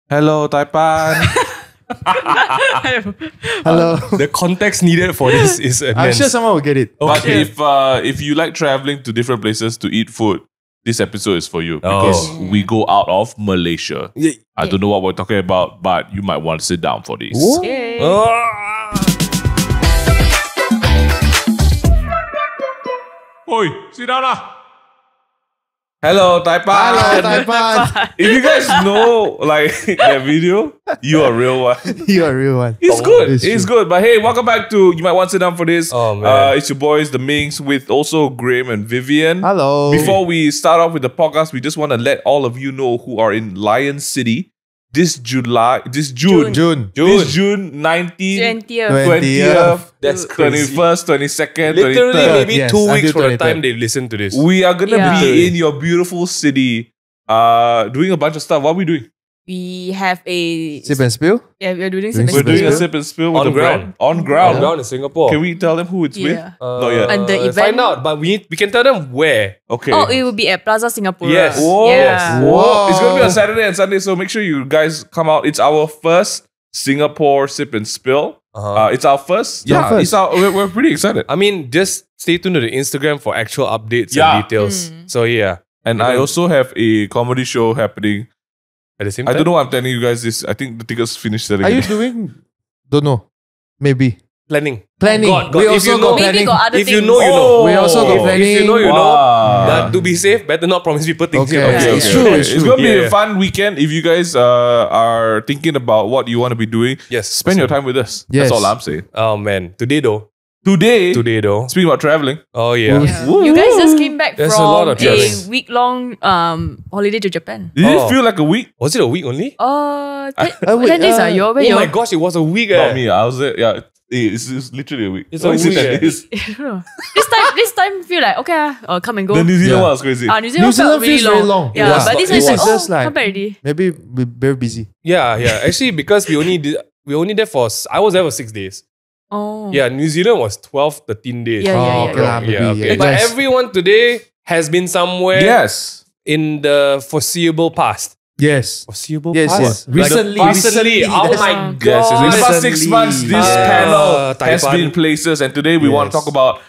Hello, Taiwan. Hello. The context needed for this is immense. I'm sure someone will get it. But if you like traveling to different places to eat food, this episode is for you because we go out of Malaysia. I don't know what we're talking about, but you might want to sit down for this. Oi, sit down lah. Hello, Taiwan. Hello, Taiwan. If you guys know like that video, you are a real one. You are a real one. It's good. It's good. But hey, welcome back to You Might Want to Sit Down for This. Oh, man. It's your boys, the Mings, with also Graham and Vivian. Hello. Before we start off with the podcast, we just want to let all of you know who are in Lion City this June 19th, 20th, That's crazy. 21st, 22nd, Literally 23rd. maybe 2 weeks from the time they listen to this. We are going to be in your beautiful city doing a bunch of stuff. What are we doing? We have a Sip and spill? Yeah, we're doing Doing sip We're and doing spill. a sip and spill with On the ground. brand. On ground. On ground in Singapore. Can we tell them who it's with? Yeah. Not yet. And the event? Find out, but we can tell them where. Okay. Oh, it will be at Plaza Singapore. Yes. Whoa. Yeah. Whoa. It's going to be on Saturday and Sunday, so make sure you guys come out. It's our first Singapore Sip and Spill. It's our first. Yeah, first. It's we're pretty excited. I mean, just stay tuned to the Instagram for actual updates and details. So yeah. And I also have a comedy show happening. At the same I time. don't know why I'm telling you guys this. I think the tickets finished selling. Are you doing? Don't know. Maybe. Planning. Planning. God, We if also you got know- Maybe planning. got other If things. you know, you know. We also got planning. If you know, you know. Wow. But to be safe, better not promise people things. Okay, you know. okay, It's true, Okay. it's It's true. going to be Yeah. a fun weekend. If you guys are thinking about what you want to be doing, Yes. spend your time with us. Yes. That's all I'm saying. Oh man. Today though. Today, Speaking about traveling, Oh yeah. Yeah. You guys just came back There's a from lot of traveling. week-long holiday to Japan. did Oh. it feel like a week? Was it a week only? 10 days are you? Oh my gosh, it was a week. Not me. I was there. Yeah, it's literally a week. It's Why a is it week, 10 eh? days? This time feel like okay, come and go. The New Zealand Yeah. one was crazy. New Zealand New Zealand felt really feels very long. Yeah, Yeah. but this It one is was like, just like- come back already. Maybe we're very busy. Yeah. Actually, because we only there for I was there for 6 days. Oh. Yeah, New Zealand was 12, 13 days. Yeah, Oh, okay lah, maybe. Yeah, okay. Yeah, But guys. everyone today has been somewhere Yes. in the foreseeable past. Yes. Foreseeable Yes, past? yes. Like Recently. recently. Oh Yes. my Yes, god. In the past 6 months, this panel has Taiwan. been places, and today we want to Yes. talk about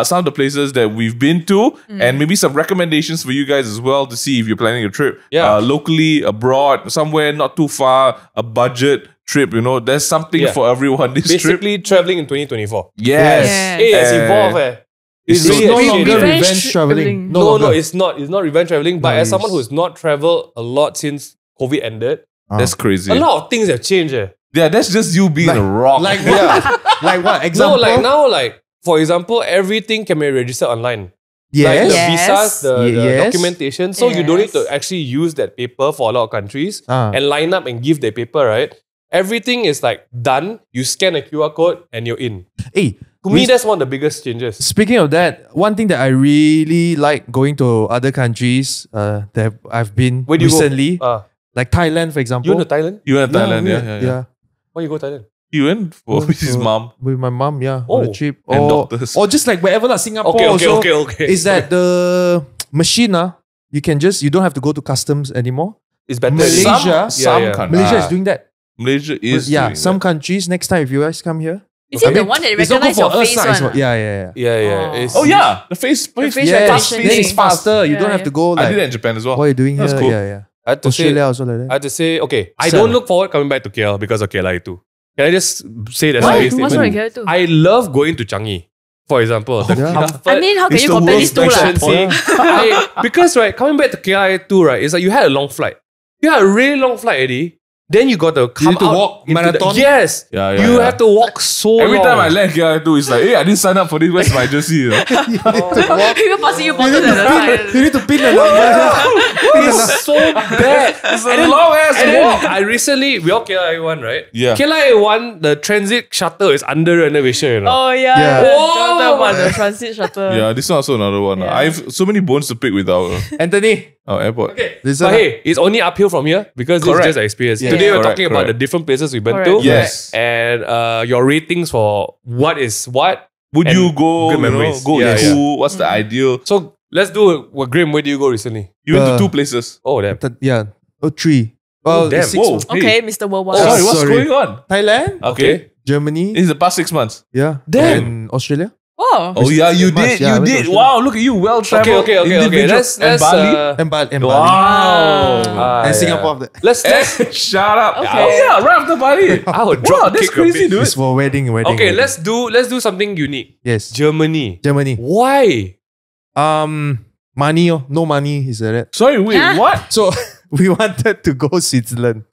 some of the places that we've been to, and maybe some recommendations for you guys as well to see if you're planning a trip Yeah. locally, abroad, somewhere not too far, a budget trip. You know, there's something Yeah. for everyone. This trip, Basically traveling in 2024. yes, Yes. Hey, it's Eh, evolved. it's It's so no changing. longer Revenge revenge traveling. No, longer. it's not. It's not revenge traveling. But as someone who's not traveled a lot since COVID ended, That's crazy. a lot of things have changed. Yeah, that's just you being Like- a rock. Like what? Like what? Example? No, like now, like for example, everything can be registered online. Like Yes. the Yes. visas, the Yes. documentation. So you don't need to Yes. actually use that paper for a lot of countries and line up and give the paper, right? Everything is like done. You scan a QR code and you're in. Hey, To me, that's one of the biggest changes. speaking of that, one thing that I really like going to other countries that I've been Where do you recently, go? like Thailand, for example. You went to Thailand? You went to Thailand, we- yeah. Why you go to Thailand? You went with his mom. With my mom, yeah, on Oh. a trip. And Or, doctors. or just like wherever, like Singapore Okay. also, Okay. is that the machine, you don't have to go to customs anymore. It's better. Malaysia- some Yeah. countries. Malaysia is doing that. Malaysia is Yeah, doing some that. countries, next time if you guys come here, Is it the one that it's not good recognize for your us, face lah, it's one? what- yeah. Yeah. Oh. It's- Oh yeah, the face. face Yes, recognition then it's thing. faster. You Yeah, don't have to go I like, did that in Japan as well. what are you doing That's here? cool. Yeah. I had to say, Australia also like I that. had to say, okay, I Sir. don't look forward coming back to KL because of KLI too. Can I just say that's Why? my What's statement? wrong with here too? I love going to Changi, for example. Yeah. Comfort, I mean, how can It's you the compare worst these two lah? efficiency. Because right, coming back to KLI too, right, it's like you had a long flight. You had a really long flight, Eddie. Then you got to come need to out walk into marathon? Yes. Yeah, You have to walk so Every long. time I left here, I do. It's like, hey, I didn't sign up for this. Where's my jersey? You know? People passing you bottles at the side. You need to pin the number. It's so bad. It's a long ass And then walk. I recently, we all KLI 1, right? Yeah. KLI 1, the transit shuttle is under renovation, you know. Oh yeah. Yeah. Jonathan one, the transit shuttle. Yeah, this is also another one. Yeah. I have so many bones to pick with our Anthony, airport. this But hey, it's only uphill from here because this Correct. is just an experience. Yeah. Today we're Correct, talking about correct. the different places we've been Correct. to. Yes. And your ratings for what is what. Would And you go? good You know, memories. go Yeah, with yeah. who? What's the ideal? So let's do it. Well, Graham, where do you go recently? You went to Uh, 2 places. Oh, damn. yeah, 3. Well, damn. it's 6 Whoa. months. Okay, Mr. Worldwide. Sorry, what's sorry. going on? Thailand, Okay. Germany, In the past 6 months. yeah, Damn. and Australia. Oh. Oh yeah, you March, did. yeah, I You went to did. Australia. Wow, look at you. Well traveled. Okay. Let's and Bali. And Bali. Wow. And Singapore after that. Let's Shut up. Okay. Oh yeah, right after Bali. I would Wow, drop that's kick a crazy, bit. dude. It's for wedding. Okay, wedding. let's do something unique. Yes. Germany. Germany. Why? Money. No money is that. Sorry, wait, Huh? what? So we wanted to go Switzerland.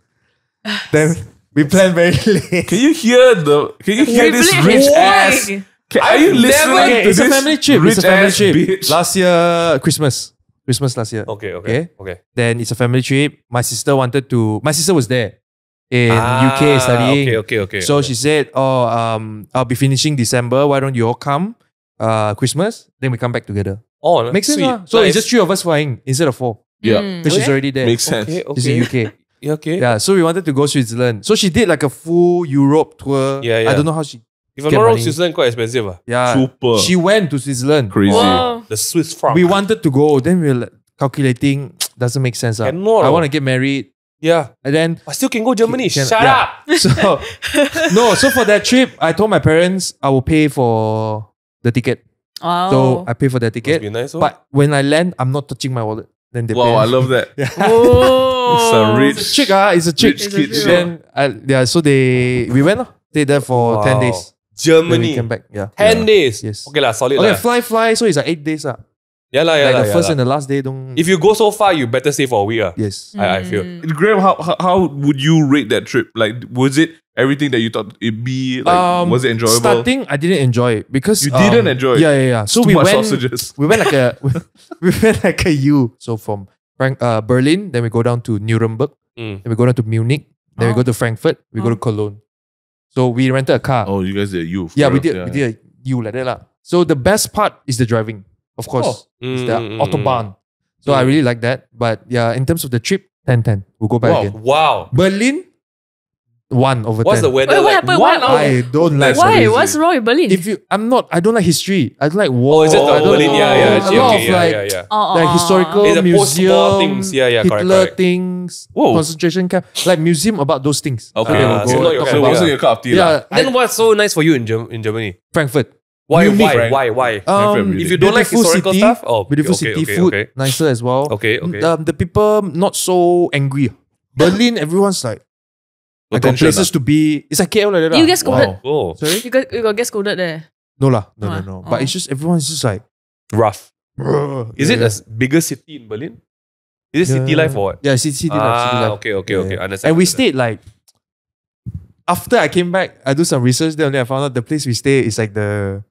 Then we planned very late. Can you hear this rich ass? Are you listening Okay, to it's this a family trip. rich It's a family ass trip. bitch? Last year, Christmas last year. Okay. Then it's a family trip. My sister was there in UK studying. Okay. So she said, I'll be finishing December. Why don't you all come? Christmas, then we come back together. Oh, Makes sense, sweet. huh? So Nice. it's just 3 of us flying instead of 4. Yeah, Because she's already there. makes sense. Okay, She's in okay. UK. Yeah, okay. Yeah, so we wanted to go Switzerland. So she did like a full Europe tour. Yeah. I don't know how she. If I'm get not wrong, money. Switzerland quite expensive. Yeah, Super. she went to Switzerland. Crazy. Wow. The Swiss franc. We wanted to go, then we were like calculating. Doesn't make sense. Cannot. I want to get married, Yeah. and then I still can go Germany. Can- Shut yeah. up. so no. So for that trip, I told my parents I will pay for the ticket. Wow. So I pay for the Must ticket. be nice. But when I land, I'm not touching my wallet. Then they Wow, pay. I love that. Oh. It's a rich, It's a trick, It's a trick. rich It's a kid trick. shit. So we went. Stayed there for 10 days. Then we Germany. came back. Yeah. 10 days. Yes. Okay lah, solid Okay, lah. fly. So it's like 8 days. Yeah lah. Like the first and the last day. Don't. If you go so far, you better stay for a week. Yes. I feel. Graham, how would you rate that trip? Like, was it everything that you thought it'd be? Like, was it enjoyable? Starting, I didn't enjoy it because You didn't enjoy it? Yeah. So Too we much went. sausages. We went like a we went like a U. So from Berlin, then we go down to Nuremberg, then we go down to Munich, then we go to Frankfurt, we go to Cologne. So we rented a car. Oh, you guys did you? Yeah, we did a U like that lah. So the best part is the driving, of course. It's the autobahn. So I really like that. But yeah, in terms of the trip, 10-10. We'll go back again. Wow. Berlin, 1 over 10. What's the weather Wait, what like? happened? One What? hour. I don't like Why? crazy. What's wrong with Berlin? If you, I don't like history. I don't like war. Oh, is it the I don't Berlin? Yeah. a actually, lot okay, of like, yeah. like historical It's the post-war museum, things. Yeah, correct, Hitler correct. things, Whoa. concentration camp, like museum about those things. Okay, they will so go not your talk cup so it of about- wasn't your cup of tea. yeah, Then what's so nice for you in Germany? Frankfurt. Why? Munich. Why? Frankfurt, If you don't like beautiful historical city, stuff, oh, beautiful okay, city, okay, food okay. nicer as well. Okay. The people not so angry. Berlin, everyone's like, I got Attention, places to be. It's like KL like that. You lah. get scolded. Wow. Oh, Sorry? You got get scolded there. No lah. No. Oh. But it's just everyone's just like, rough. Is it yeah. a bigger city in Berlin? Is it city life or what? Yeah, city life. Okay. Yeah. Understand. And we stayed like, after I came back, I do some research there, only I found out the place we stay is like the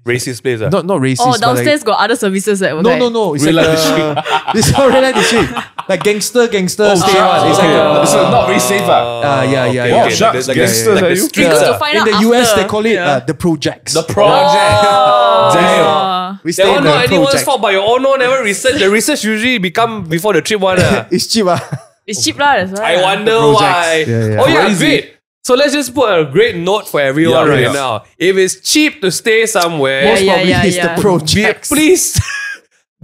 Racist place. not racist. Oh, but like, downstairs got other services. That no. It's Real like life it's not real life district. Like gangster stay. sure. It's like Okay. It's not very safe. yeah. Wow, shucks, Like gangsters, the are you? streets. Because to ah. find in out the US after. they call it the projects. The project. Oh. Damn. We stay That in one the not anyone's project. fault, but your own never research. The research usually become before the trip one. It's cheap. It's cheap lah. That's why. I wonder projects. why. Yeah. Oh yeah, Crazy. great. So let's just put a great note for everyone Yeah, right yeah. now. If it's cheap to stay somewhere, Most Yeah, probably it's yeah. the projects. please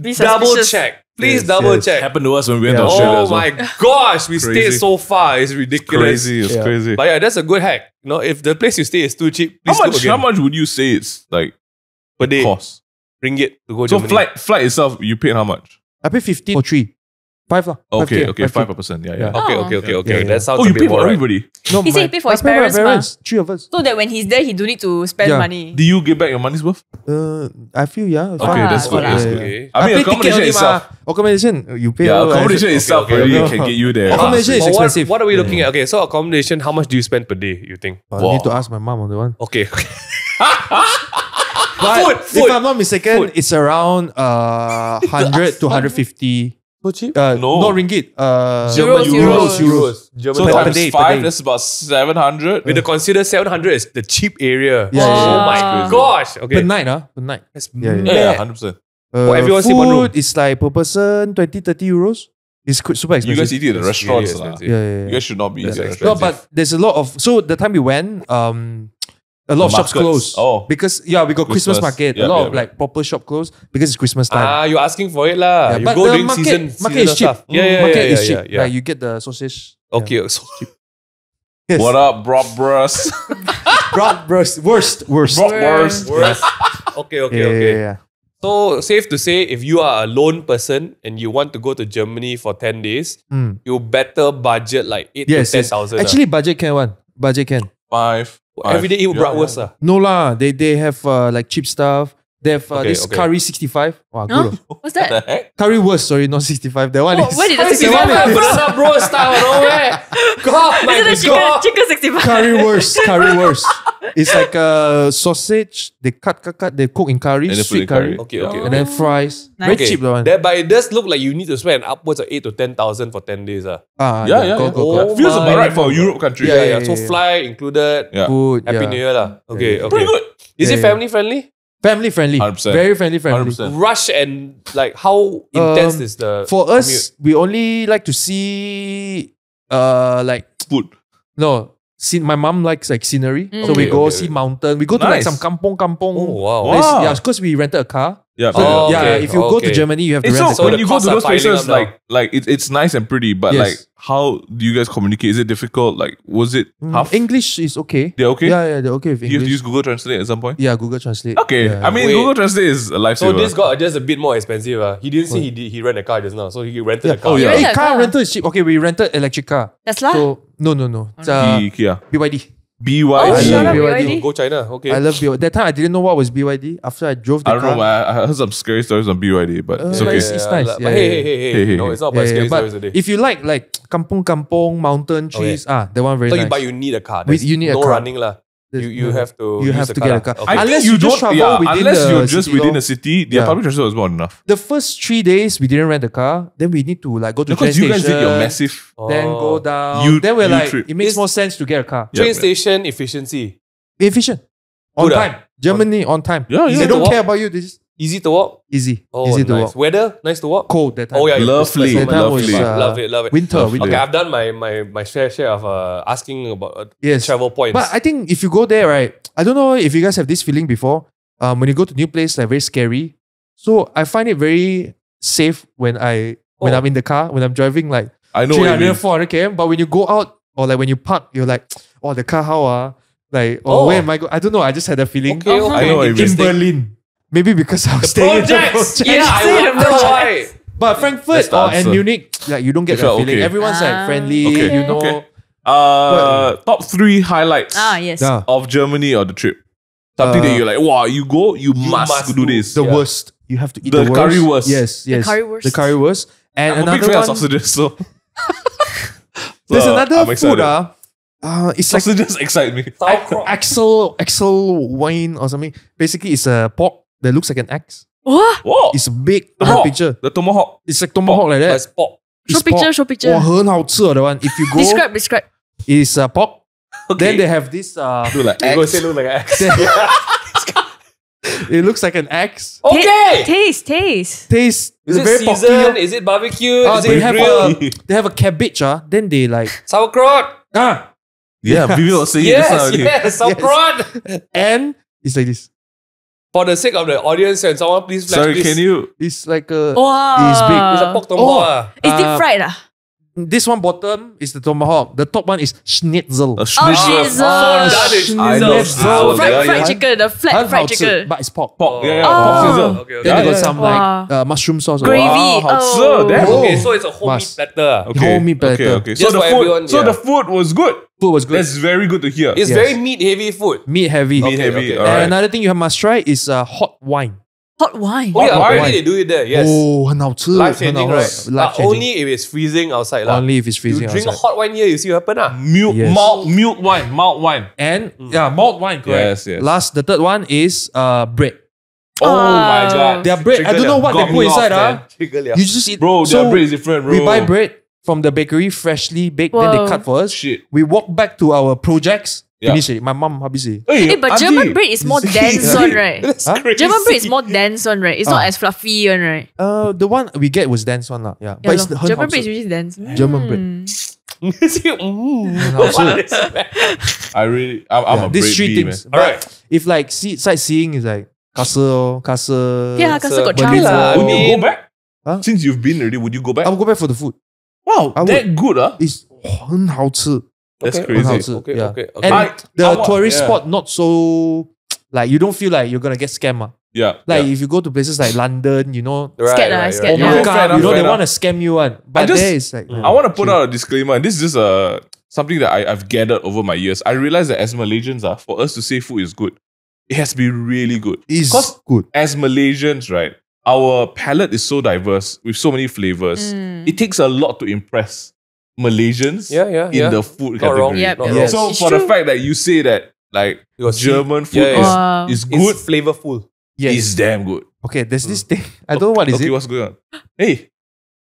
Be double suspicious. check. Please Yes, double yes. check. Happened to us when we went Yeah. to Australia. Oh as well. my gosh, we stayed Crazy. so far. It's ridiculous. It's Yeah. crazy. But yeah, that's a good hack. You know, if the place you stay is too cheap, please look again. How much would you say it's like per day? cost? Ringgit to go So Germany. flight itself, you paid how much? I pay 15 or 3. 5 lah. Okay, 5K, 5%. Yeah. Yeah. Okay. Yeah, That yeah. sounds Oh, a you bit pay for more right. everybody. No, He said he pay for I his pay my parents, 3 of us. So that when he's there, he don't need to spend Yeah. money. Do you get back your money's worth? I feel yeah. Okay, Ah, that's good. okay. That's good. Okay. I mean, pay ticket accommodation only itself. mah. Accommodation, you pay. Yeah, all, accommodation right? itself okay, already okay. can get you there. Accommodation is But expensive. what are we looking at? Okay, so accommodation, how much do you spend per day, you think? I need to ask my mom on the one. Okay. But Food. if I'm not mistaken, it's around 100 to 150. So cheap? No. Not ringgit. Euros. So Per times day, per 5, day. that's about 700. With the consider 700 is the cheap area. Yeah, Oh yeah, my yeah. gosh. Okay. Per night, per night. That's Yeah, yeah. Yeah, mad. 100%. For everyone sleep one room. Food is like per person 20-30 euros. It's super expensive. You guys eat it at the It's really restaurants. lah. expensive. Yeah. You guys should not be That's eating at expensive. No, restaurants. but there's a lot of. So the time we went, A lot of shops markets. close. Oh. Because we got Christmas market. Yeah, a lot yeah, of like proper shop close because it's Christmas time. You're asking for it lah. Yeah, You but go the during market season is cheap. stuff. Yeah. Market is cheap. Like you get the sausage. Okay, so Yes. What up, bratwurst? Bratwurst. Worst. Bratwurst. worse. Okay. Yeah. So safe to say, if you are a lone person and you want to go to Germany for 10 days, you better budget like 8 to 10,000. Actually, budget can one. Budget can. 5. Every day eat bratwurst. No lah. They have like cheap stuff. They have this curry 65. Wow, good. What's that? What the heck? Curry worst, sorry, not 65. That one is. Where did the 65 65 banana bro style nowhere. God, my Is it God. chicken 65? Curry worst. It's like a sausage. They cut. They cook in curry, And they put sweet in curry. Okay. And then fries. Nice. Very Okay. cheap that one. But it does look like you need to spend upwards of 8 to 10,000 for 10 days. Yeah. Go. Oh Feels my about right for a God. Europe country. Yeah. So fly included. Yeah. Food. Happy yeah. New Year lah. Okay. Pretty good. Is it Yeah. family friendly? Family friendly. 100%. Very family friendly. 100%. Rush and like how intense is the For us, we only like to see like Food. no. See, my mom likes like scenery, so we Okay, go okay. see mountain. We go to like Nice. some kampong. Oh wow. Wow. place. Yeah, because we rented a car. Yeah. So, Oh, yeah, okay, if you go to okay. Germany, you have to It's rent so a when car. the you go to costs are those piling places, up now. like it's nice and pretty, but Yes. like how do you guys communicate? Is it difficult? Like was it tough? English is okay. They're okay? Yeah, they're okay with You have to English. use Google Translate at some point? Yeah, Google Translate. Okay. Yeah. I mean, Wait. Google Translate is a lifesaver. So this got just a bit more expensive. He didn't say he rent a car just now, so he rented a car. Oh, yeah. rented Hey, a car car? rental is cheap. Okay, we rented electric car. Tesla? So no. It's Kia. BYD. BYD. Oh, I shut love up, BYD. BYD. Go China. Okay. I love BYD. That time I didn't know what was BYD. After I drove the I don't car. know, man. I heard some scary stories on BYD, but it's But okay. it's nice. But Yeah, hey. Hey, No, hey. it's not about scary but stories today. if you like kampung, mountain trees, that one very So nice. you need a car. Wait, There's you need a no car. running lah. You have to. You use have the to get a lah. car. Okay. I Unless think you just travel within unless the you're just city within lor. a city, their Yeah. public transport is more than enough. The first 3 days we didn't rent a car. Then we need to like go to train Because you guys station. did your massive. Then go Oh. down. Then we're you like, trip. it makes Is- more sense to get a car. Train Yeah, station efficiency. Efficient. On Good, time. Germany on time. Yeah, They yeah. don't To care walk? about you. This is Easy to walk. easy. Oh, Easy to nice. walk. Weather nice to walk. Cold that time. Oh yeah, Lovely. so That time was, Lovely. love it. winter. Lovely. winter. Okay, I've done my share of asking about Yes. travel points. But I think if you go there, right, I don't know if you guys have this feeling before. When you go to new place, like very scary. So I find it very safe when I'm in the car, when I'm driving like I know what you 300, mean. 400 km. But when you go out or like when you park, you're like, oh, the car how like, where am I going? I don't know. I just had a feeling. okay, Uh-huh. I know what you In mean. Interesting. Berlin. Maybe because I was staying in the Projects. project. Yeah, I wonder why. But Frankfurt That's the and answer. Munich, like you don't get You that felt feeling. okay. Everyone's like friendly, Okay, you know. okay. Top 3 highlights Yes. Yeah. of Germany or the trip. Something that you're like, wow, you go, you must must do do. this. The Yeah. worst. You have to eat The the, curry worst. Yes. The currywurst. The currywurst. And I'm a big another fan of one. sausages, so. There's So, another I'm food. excited. It's like Sausages excite me. axle wine or something. Basically, it's a pork that looks like an axe. What? Whoa! It's big. Tomahawk. Picture. The tomahawk. It's like tomahawk like that. That's pork. It's Show picture, pork. show picture. 哇，很好吃哦, that one. If you go, Describe. it's pork. Okay. Then they have this. Do like You go X. say look like an axe. It looks like an axe. Okay. Taste. Taste. Is it very porky, seasoned? oh. Is it barbecue? Is They it have grilled? they have a cabbage. Then they like Sauerkraut? Yeah, Vivi was saying it just now already. Yes, sauerkraut. and it's like this. For the sake of the audience, and someone please flash Sorry, this. can you? It's like a. Wow. It's big. It's a pork tomahawk. It's deep fried. This one bottom is the tomahawk. The top one is schnitzel. A schnitzel. schnitzel. I love schnitzel. Fried Yeah. chicken. The flat fried 很好吃, chicken. but it's pork. Pork. Yeah, Oh. pork schnitzel. Okay, Then Yeah, they got yeah. some Wow. like mushroom sauce. Gravy. Wow, 好吃, damn. Oh. Okay, so it's a whole meat Must. platter. Okay. Whole meat platter. Okay. Just So the for food. everyone, So yeah. the food was good. Food was good. That's very good to hear. It's Yes. very meat heavy food. Meat heavy. Meat heavy. okay. Alright. And another thing you must try is hot wine. Hot wine. Oh yeah, wine. apparently they do it there. Yes. Oh, 很好吃. Life changing, 很好喝. right? But Life changing. only if it's freezing outside. lah. Only if it's freezing You drink outside. hot wine here, you see what happen. Yes. Malt wine. And malt wine, correct. Yes. Last, the third one is bread. Oh my god. Their bread, I don't know what they Got put me inside. off, man. You just eat. Bro, so their bread is different, bro. we buy bread from the bakery, freshly baked, then they Whoa. cut for us. Shit. We walk back to our projects. Yeah. Finish it. My mom habis it. Hey, But auntie. German bread is more dense one, right? Huh? German bread is more dense one, right? It's not as fluffy one, right? The one we get was dense one lah. Yeah, Yeah, but it's lor. the German bread is really dense. German bread. I'm a these brave three bee, things. man. But Alright. if like sightseeing is like castle. Yeah, Castle got Okay charms. lah. Would you go back? Huh? Since you've been already, would you go back? I will go back for the food. Wow, I that good, huh? It's 很好吃. That's Okay. crazy. 很好吃. Okay, yeah. okay. And the I want- tourist yeah. spot not so like you don't feel like you're gonna get scammed. Yeah. Like yeah. if you go to places like London, you know, Scared lah, scared. or Yeah. Macau, Fair enough, you know fair they enough. want to scam you one. But just- there is like I want to put out a disclaimer, and this is just something that I've gathered over my years. I realize that as Malaysians, for us to say food is good, it has to be really good. is 'Cause good. as Malaysians, right, our palate is so diverse with so many flavors. It takes a lot to impress Malaysians in the food Not wrong. category. Yep, Not yep. wrong. So It's for the true. fact that you say that like You got German sweet. food Yeah, yeah. Wow. is good, It's flavorful. Yes. is damn good. Okay, there's this thing. I don't know what is Okay, it. what's going on? Hey,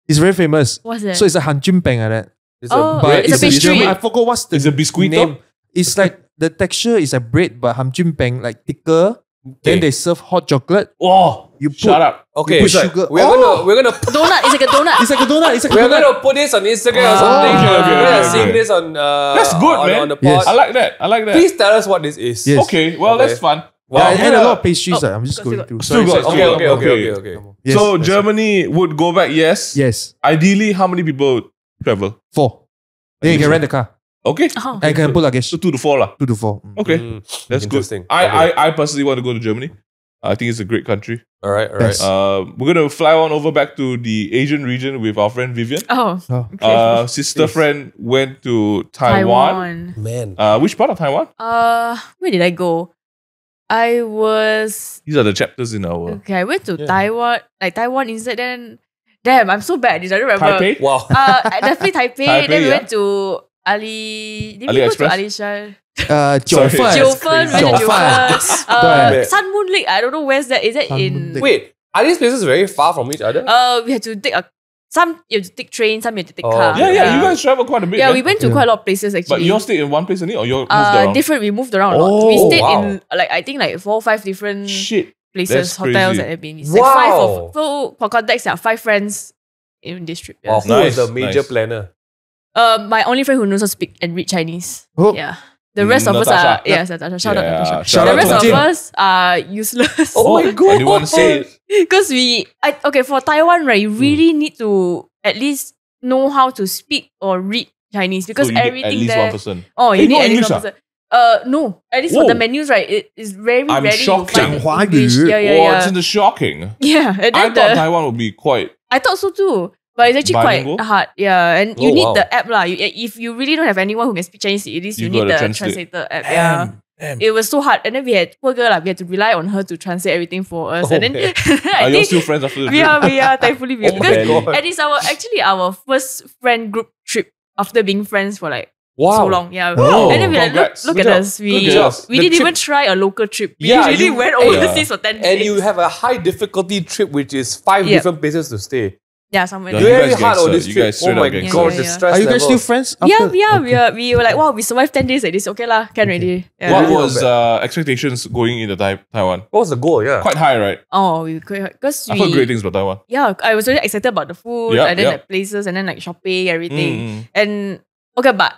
It's very famous. What's that? So it's a hanjun peng like that. It's Oh, bread. it's a in pastry. German. I forgot what's the it's a biscuit. name. It's like the texture is like bread, but hanjun peng like thicker. Then they serve hot chocolate. Oh, You put shut up. Okay, you put sugar. we're gonna Donut. It's like a donut. It's like a donut. It's like a we're donut. gonna put this on Instagram or Oh, something. okay, We're gonna okay, sing okay. this on That's good, man. on the Yes. pod. I like that. I like that. Please tell us what this is. Yes. Okay, well, Okay. that's fun. Yeah, Wow. and a lot of pastries. Oh, I'm just still going got- through. Still got- Sorry. Okay, Okay. okay. Yes, So that's Germany would go back, yes. it. Yes. Ideally, how many people travel? 4. Then you can rent a car. Okay. Oh. And you can put luggage. So 2 to 4 lah. 2 to 4. Okay. That's good. Interesting. I personally want to go to Germany. I think it's a great country. All right. Yes. We're gonna fly on over back to the Asian region with our friend Vivian. Oh. Oh. Okay. Sister friend went to Taiwan. Man. Which part of Taiwan? Where did I go? I was These are the chapters in our okay. I went to Taiwan, like Taiwan instead. Then, damn, I'm so bad at this. I don't remember. Taipei. Wow. Definitely Taipei. Taipei, Then we yeah. went to Did we go to AliExpress? Alishan? Jiufen. Jiufen. Went to Jiufen. Right. Sun Moon Lake. I don't know where's that. Is that Sun Moon in? Lake. Wait, are these places very far from each other? We had to take some you have to take train, some you have to take Oh, car. Yeah, you guys travel quite a bit. Yeah, man. we went to Yeah. quite a lot of places actually. But you all stayed in one place only, or you all moved around? Different. We moved around a lot. Oh, We stayed wow. in I think like 4 or 5 different Shit. places, that's hotels, crazy. and Airbnbs. Like 5 Wow. of so for context, there are 5 friends in this trip. Yeah. Wow, who Nice, is the major nice. planner? My only friend who knows how to speak and read Chinese. Oh. Yeah. The rest of us Natasha. are Natasha. Shout out Yeah, Natasha. shout The out rest to of Jin. us are useless. Oh my God. Anyone say it? Because for Taiwan, right, you really need to at least know how to speak or read Chinese because So you need everything at least there. one person. Oh, Hey, you need no at least English, one person. No, at least for Whoa. the menus, right, it is very I'm rarely you shocked. find 讲华语。 English. Yeah, yeah, Wow, yeah. it's in the shocking. Yeah, and I then thought Taiwan would be quite. I thought so too. But it's actually Bilingual? quite hard. Yeah, and you Oh, need wow. the app lah. If you really don't have anyone who can speak Chinese, at least you You need gotta the translate. translator app. Yeah. Damn. It was so hard. And then we had poor girl, we had to rely on her to translate everything for us. Oh, and then man. I Are you think still friends after the we trip? are, thankfully we are. Oh my Because God. and it's our first friend group trip after being friends for like Wow. so long. Yeah. Wow. And then we're like, Congrats. look Good at job. us. Good We job. we The didn't trip- even try a local trip. We Yeah, really you- went yeah. overseas for 10 days. And you have a high difficulty trip, which is 5 Yep. different places to stay. yeah, somewhere Yeah, there. you Very guys hard on gangster. this You trip. guys Oh straight my up gangster. god, Yeah, the yeah. stress Are you guys level. still friends? Yeah, After? we were like, wow, we survived 10 days like this. Okay lah, can already. Yeah. What Yeah. was expectations going into Taiwan? What was the goal? Yeah. Quite high, right? Oh, because I've heard great things about Taiwan. yeah, I was really excited about the food Yeah, and then yeah. like places and then like shopping, everything. Mm. And okay, but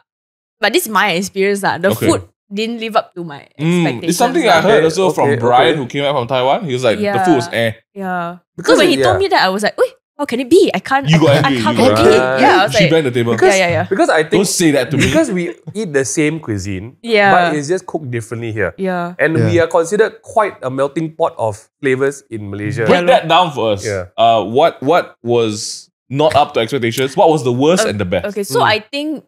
this is my experience lah. The Okay. food didn't live up to my expectations. It's something lah. I heard also from Okay, Brian, okay. who came back from Taiwan. He was like, the Yeah. food was eh. Yeah. Because So when he it- told yeah. me that, I was like, wait, how can it be? I can't. You got I angry. can't You got believe it. angry. Yeah, I was She like, banged the table. yeah. Because I think Don't say that to me. because we eat the same cuisine, Yeah. but it's just cooked differently here. Yeah. And Yeah. we are considered quite a melting pot of flavors in Malaysia. Break that down for us. Yeah. What was not up to expectations? What was the worst and the best? Okay, so I think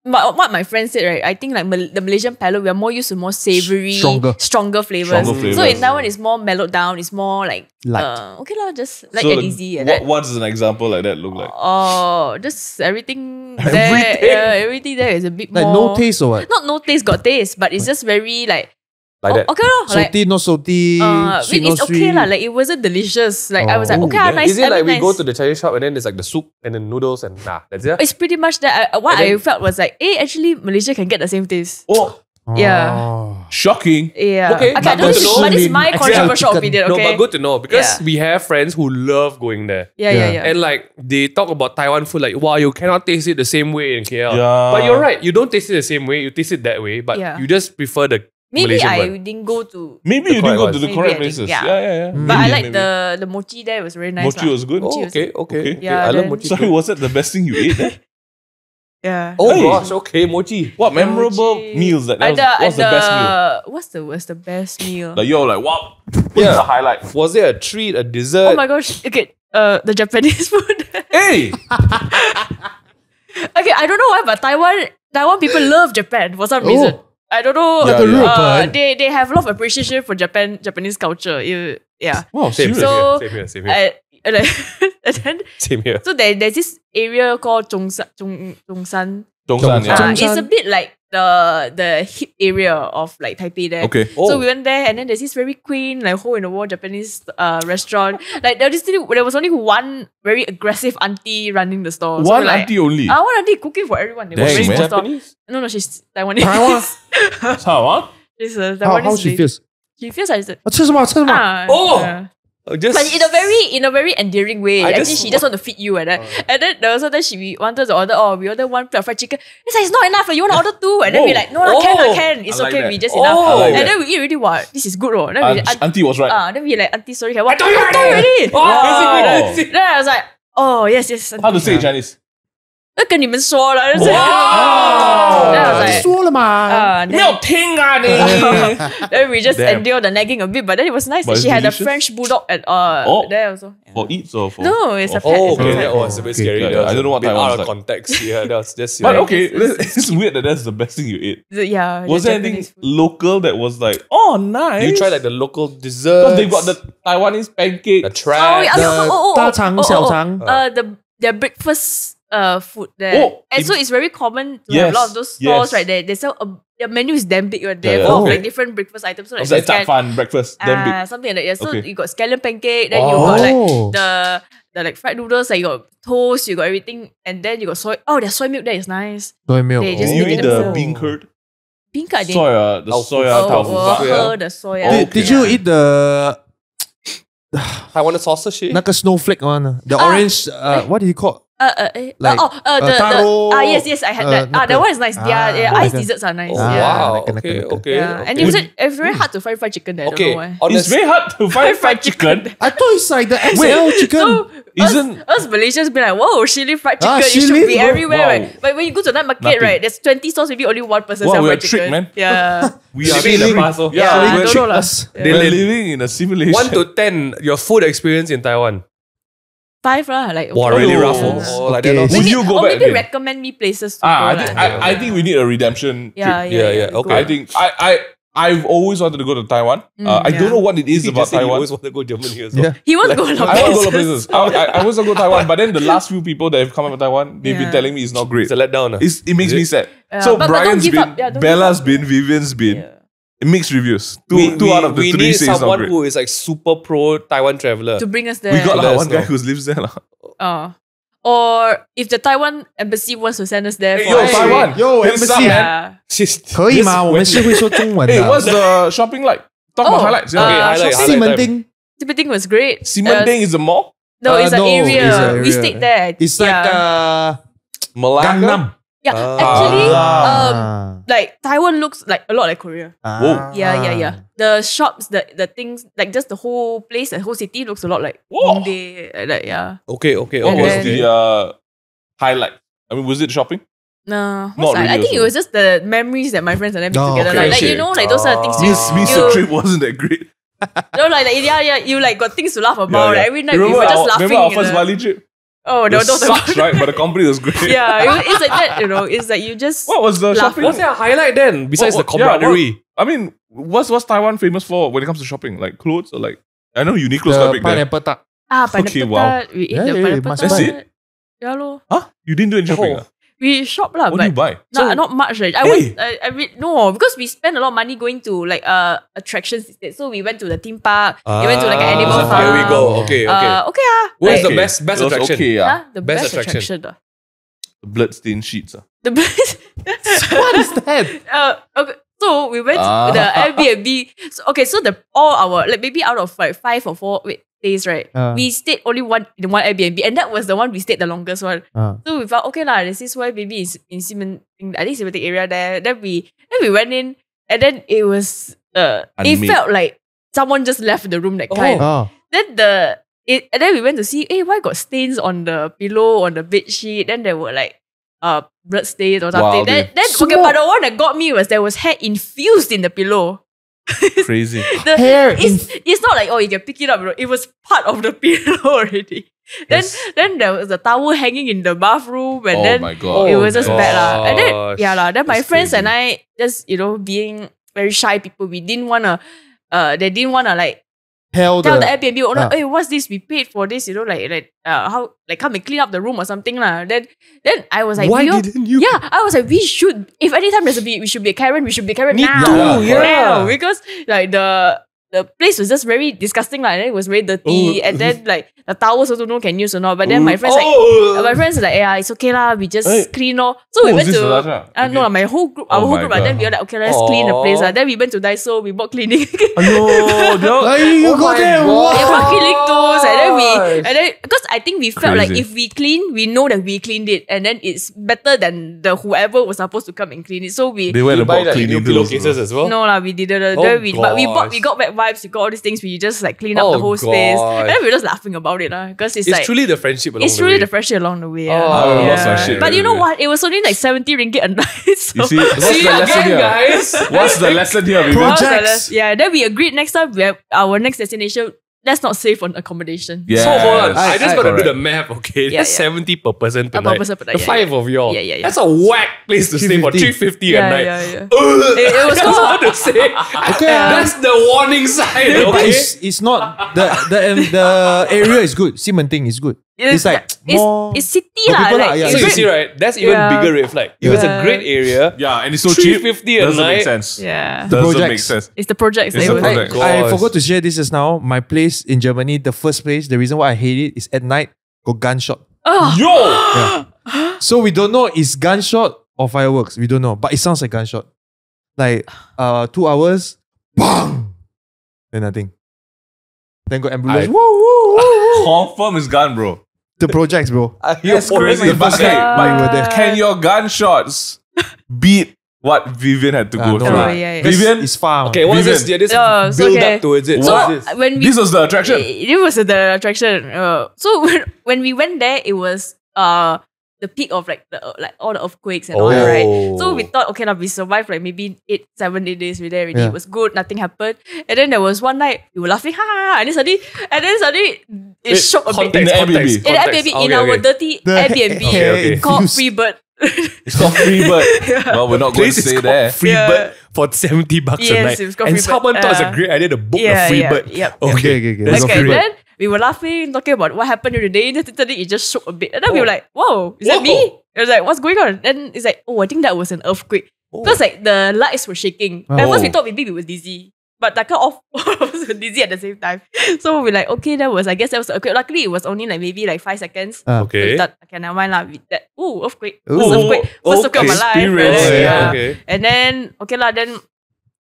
what my friend said, right? I think like the Malaysian palate, we are more used to more savory, Stronger. flavors. Stronger So flavors. in Taiwan, it's more mellowed down. It's more like Light. okay lah, just light So and easy. And what does an example like that look like? oh, just everything there. Yeah, everything there is a bit Like more. no taste or what? Not no taste, got taste, but it's just very like Like that. okay lah. Like, Salty, not salty. Sweet, it's not okay sweet. lah. Like it wasn't delicious. Like I was like, Oh, okay, nice. Is it like we nice. go to the Chinese shop and then there's like the soup and then noodles and that's it? It's pretty much that. What And then- I felt was like, actually Malaysia can get the same taste. Oh, Yeah. Oh. Shocking. Yeah. Okay, I but don't good to know, know. but this is my Extra controversial chicken. opinion, No, okay? but good to know because Yeah. we have friends who love going there. Yeah. And like they talk about Taiwan food like, wow, you cannot taste it the same way in KL. Yeah. But you're right, you don't taste it the same way, you taste it that way, but Yeah. you just prefer the Maybe Malaysian I one. didn't go to... Maybe The you didn't go correct to the ones. correct Maybe I places. didn't, Yeah. But I like Maybe. the mochi there. It was very nice. Mochi lah. was good. Oh, Mochi was okay. Yeah, I love then- mochi. Sorry, was that the best thing you ate there? Yeah. Oh Hey. gosh, okay, mochi. What memorable Mochi. meals that was, And what's the best meal? What's the best meal? Like you're like, wow, what's Yeah. the highlight? Was there a treat, a dessert? Oh my gosh. Okay. The Japanese food. Hey! Okay, I don't know why, but Taiwan people love Japan for some reason. I don't know. Yeah, yeah. They have a lot of appreciation for Japanese culture. Yeah. Wow, Same, serious. So- same here. And then Same here. so there's this area called Zhongshan. Dongsan, yeah. Zhongshan. It's a bit like the hip area of like Taipei there. Okay. Oh. So we went there, and then there's this very quaint, like hole in the wall Japanese restaurant. Like there was only one very aggressive auntie running the store. So One we're like, auntie only. one auntie cooking for everyone. They Dang, were very man. small store. Japanese? No, she's Taiwanese. Taiwan? Taiwan? She's a How Taiwanese she lady. feels? She feels like that. 吃什么？吃什么？ Oh! yeah. Just But in a very endearing way. I Actually, just- she just want to feed you and then she wanted to order. We order one plate of fried chicken. It's like it's not enough. You want to order two? And then we're like, no, Oh. can. It's I like okay. that. We just Oh. enough. I like and that. then we eat already. What? This is good. Oh. Then we Auntie was right. then we like, auntie, sorry, can I told you already. Oh. Then I was like, oh yes. How to say in Chinese? 跟你们说了。 Wow. Then I was like, 说了嘛。 then, 没有听啊你 then we just Damn. endure the nagging a bit, but then it was nice. But it's She had a delicious? French bulldog at there also. Yeah. For eats or for? No, it's a pet. Oh, It's a okay. pet. That was a bit scary. Yeah, That was I don't know what a bit Taiwan's out of like. context. Yeah, that's just But Yeah. okay, It's- it's weird that that's the best thing you ate. Yeah. Was the there anything Japanese food. local that was like, oh, nice? You try like the local dessert. Because they've got the Taiwanese pancake. the Oh, trap. yeah, The 大肠小肠。 their breakfast food there. Oh, and so it's very common to have a lot of those stores yes. right there. They sell their menu is damn big right there. Yeah, Full of okay. like different breakfast items. So like It's like scall- chap fan breakfast. Damn big. something like that. Yeah. So Okay. you got scallion pancake, then you got like Oh. the like fried noodles, like you got toast, you got everything, and then you got soy. Oh, their soy milk there is nice. Soy milk. They just Did you make eat it the themselves. bean curd? Pink card. Soya, the Tofu. soya tofu. The soya. Oh, Did you eat the Taiwan sausage? 那个 snowflake one? The orange, what do you call? Like, taro, yes, I had that. That one is nice. Yeah, like iced a- desserts are nice. Oh, yeah. wow. Naka, Okay, naka. okay. Yeah. And okay. it's very hard to find fried chicken there. I don't Okay, know why. on It's the very hard to find fried chicken. I thought it's like the XL chicken. So Isn't us Malaysians be like, whoa, chili fried chicken. Ah, It should chili? be everywhere, Wow. right? But when you go to that market, Nothing. right, there's 20 stores, maybe only one person Wow, sell we're fried tricked, chicken. man. Yeah. we are Living in the living? past, oh. Yeah, Yeah, I we're don't know lah. us. Yeah. We're living in a simulation. 1 to 10, your food experience in Taiwan. 5 lah, like Wow, okay. really Oh. rough. Yeah. Oh, like that. Okay. also. Would Maybe- you go or back maybe again? recommend me places to I go think lah. I think we need a redemption Yeah, trip. Yeah, go okay. I think I've always wanted to go to Taiwan. I don't yeah. know what it is You about just said you Taiwan. always want to go Germany as well. Yeah. He wants to go a lot I want to go to places. places. I always want to go to Taiwan, but then the last few people that have come up to Taiwan, they've been Yeah. telling me it's not great. It's a letdown. It makes Is me it? sad. Yeah, So but don't Brian's give been, up. Yeah, don't Bella's give up. been, Vivian's been. Yeah. Mixed reviews. Two out of the we three need say it's not someone great. who is like super pro Taiwan traveler. To bring us there. We got Let like us one guy know. who lives there. lah. Or if the Taiwan embassy wants to send us there for Yo, a Taiwan. trip. Yo, Hit embassy. us up, man. Yeah. 可以吗？我们是会说中文的。 Hey, what's the shopping like? Talk about Oh, highlights. Okay, Yeah. highlight, Xi highlight Men time. Ding. Everything was great. Ximending is a mall? No, it's an no, area. it's an We area. stayed there. It's like Malacca? Gangnam. Yeah, Ah. actually, Ah. like Taiwan looks like a lot like Korea. Ah. Yeah. The shops, the things, like just the whole place, the whole city looks a lot like Whoa. Hongdae, like yeah. Okay, okay, What okay. was okay. the highlight? I mean, was it shopping? No, Not I really think it also. was just the memories that my friends and I made Oh, together. okay, Like you shit. know, like those are the things Means the trip wasn't that great. No, like yeah, you like got things to laugh about. Like, every night we Remember were just our, laughing. remember our in first the- Bali trip? Oh, no, It don't talk sucks, about right? But the company was great. Yeah, it's like that, you know. It's like you just What was the laugh. shopping? What's their highlight then? Besides What- the what- yeah, what- camaraderie. I mean, what's Taiwan famous for when it comes to shopping? Like clothes or like I know Uniqlo's quite The big there. pineapple tart. pineapple Okay, wow. tart. We ate Yeah, the yeah, pineapple must tart. buy. That's Yeah, lor. Huh? You didn't do any shopping? Oh. ah? We shop lah, What do but you buy? not much. Right? Hey. No, because we spend a lot of money going to like attractions instead. So we went to the theme park. We went to like an animal Ah, farm. Here we go. Okay, okay. Okay. Where's Like, the best It was attraction? Okay, yeah. huh? The Best best, attraction. attraction. The bloodstained sheets. The best. What is that? Okay. So we went to the Airbnb. So all our like maybe out of like 5 or 4 days, right? We stayed only in one Airbnb, and that was the one we stayed the longest one. So we felt okay lah. This is why maybe it's in I think Ximending area there. Then we went in, and then it was it felt like someone just left the room that kind. Then and then we went to see, why got stains on the pillow, on the bed sheet? Then there were like blood stains or something. Wow, okay. But the one that got me was there was hair infused in the pillow. Crazy. It's not like, you can pick it up, bro. It was part of the pillow already. Then there was a towel hanging in the bathroom, and then my God. It was just bad lah. And then then my friends and I just being very shy people, we didn't wanna they didn't wanna like tell the Airbnb owner, hey, what's this? We paid for this, how come and clean up the room or something lah. Then I was like, why didn't you? Yeah, I was like, we should. If anytime we should be a Karen, we should be a Karen now. Now, because like the place was just very disgusting lah. And then it was very dirty, and then like the towels also no can use or not. But then my friends like, yeah, it's okay lah. We just clean all. So we went to no, my whole group, our whole group. And then we were like, okay, let's clean the place. Then we went to Daiso. We bought cleaning. You go there. We bought cleaning tools, and then because I think we felt like if we clean, we know that we cleaned it, and then it's better than the whoever was supposed to come and clean it. So they went about cleaning pillowcases as well. No lah, we didn't. But we got back vibes. We got all these things. We just like clean up the whole space, and then we were just laughing about it lah. Because it's like truly the friendship along the way. It's truly the friendship along the way. But you know what? It was only like 70 ringgit a night. So. You see, what's the lesson here? Guys? What's the lesson here? Projects. Yeah, then we agreed next time our next destination, let's not save on accommodation. Yes. So hold on, I just got to do the math, okay? That's 70 per person per night. The 5 of y'all. Yeah. That's a whack place to stay for 350 a night. Yeah. It was hard to say. Okay, that's the warning sign. Yeah, but Okay, it's not the area is good. Ximending is good. It's like more. It's city lah. Like, so you see, right? That's even bigger red flag. If it's a great area, and it's so cheap. 350 a doesn't night. make sense. Yeah. Doesn't make sense. It's the projects. It's the project. I forgot to share this just now. My place in Germany, the first place, the reason why I hate it is at night, got gunshot. Yo! So we don't know it's gunshot or fireworks. We don't know. But it sounds like gunshot. Like 2 hours, bang! Then nothing. Then got ambulance. Confirm is gun, bro. The projects, bro. That's crazy. But can your gunshots beat what Vivian had to go through? Vivian is far. Okay, what's this? This build up towards it. So this was the attraction. It was the attraction. So when we went there, it was the peak of like all the earthquakes and all that, right? So we thought, okay, we survived like maybe 7 8 days. We're there already. It was good. Nothing happened. And then there was one night we were laughing, and then suddenly it shook a bit. In the Airbnb. In the Airbnb, in our dirty Airbnb called Freebird. It's called Freebird. Well, we're not going to say there. Freebird for $70 a night. And someone thought it was a great idea to book a Freebird. Okay. Then we were laughing, talking about what happened in the day. Then suddenly it just shook a bit. And then we were like, whoa, is that me? I was like, what's going on? And it's like, I think that was an earthquake. Because like the lights were shaking. At first we thought maybe we were dizzy. But all of us were dizzy at the same time. So we're like, okay, I guess that was an earthquake. Luckily it was only like maybe like 5 seconds. Okay. So okay, never mind lah. Earthquake. First earthquake of my life. Okay. And then, then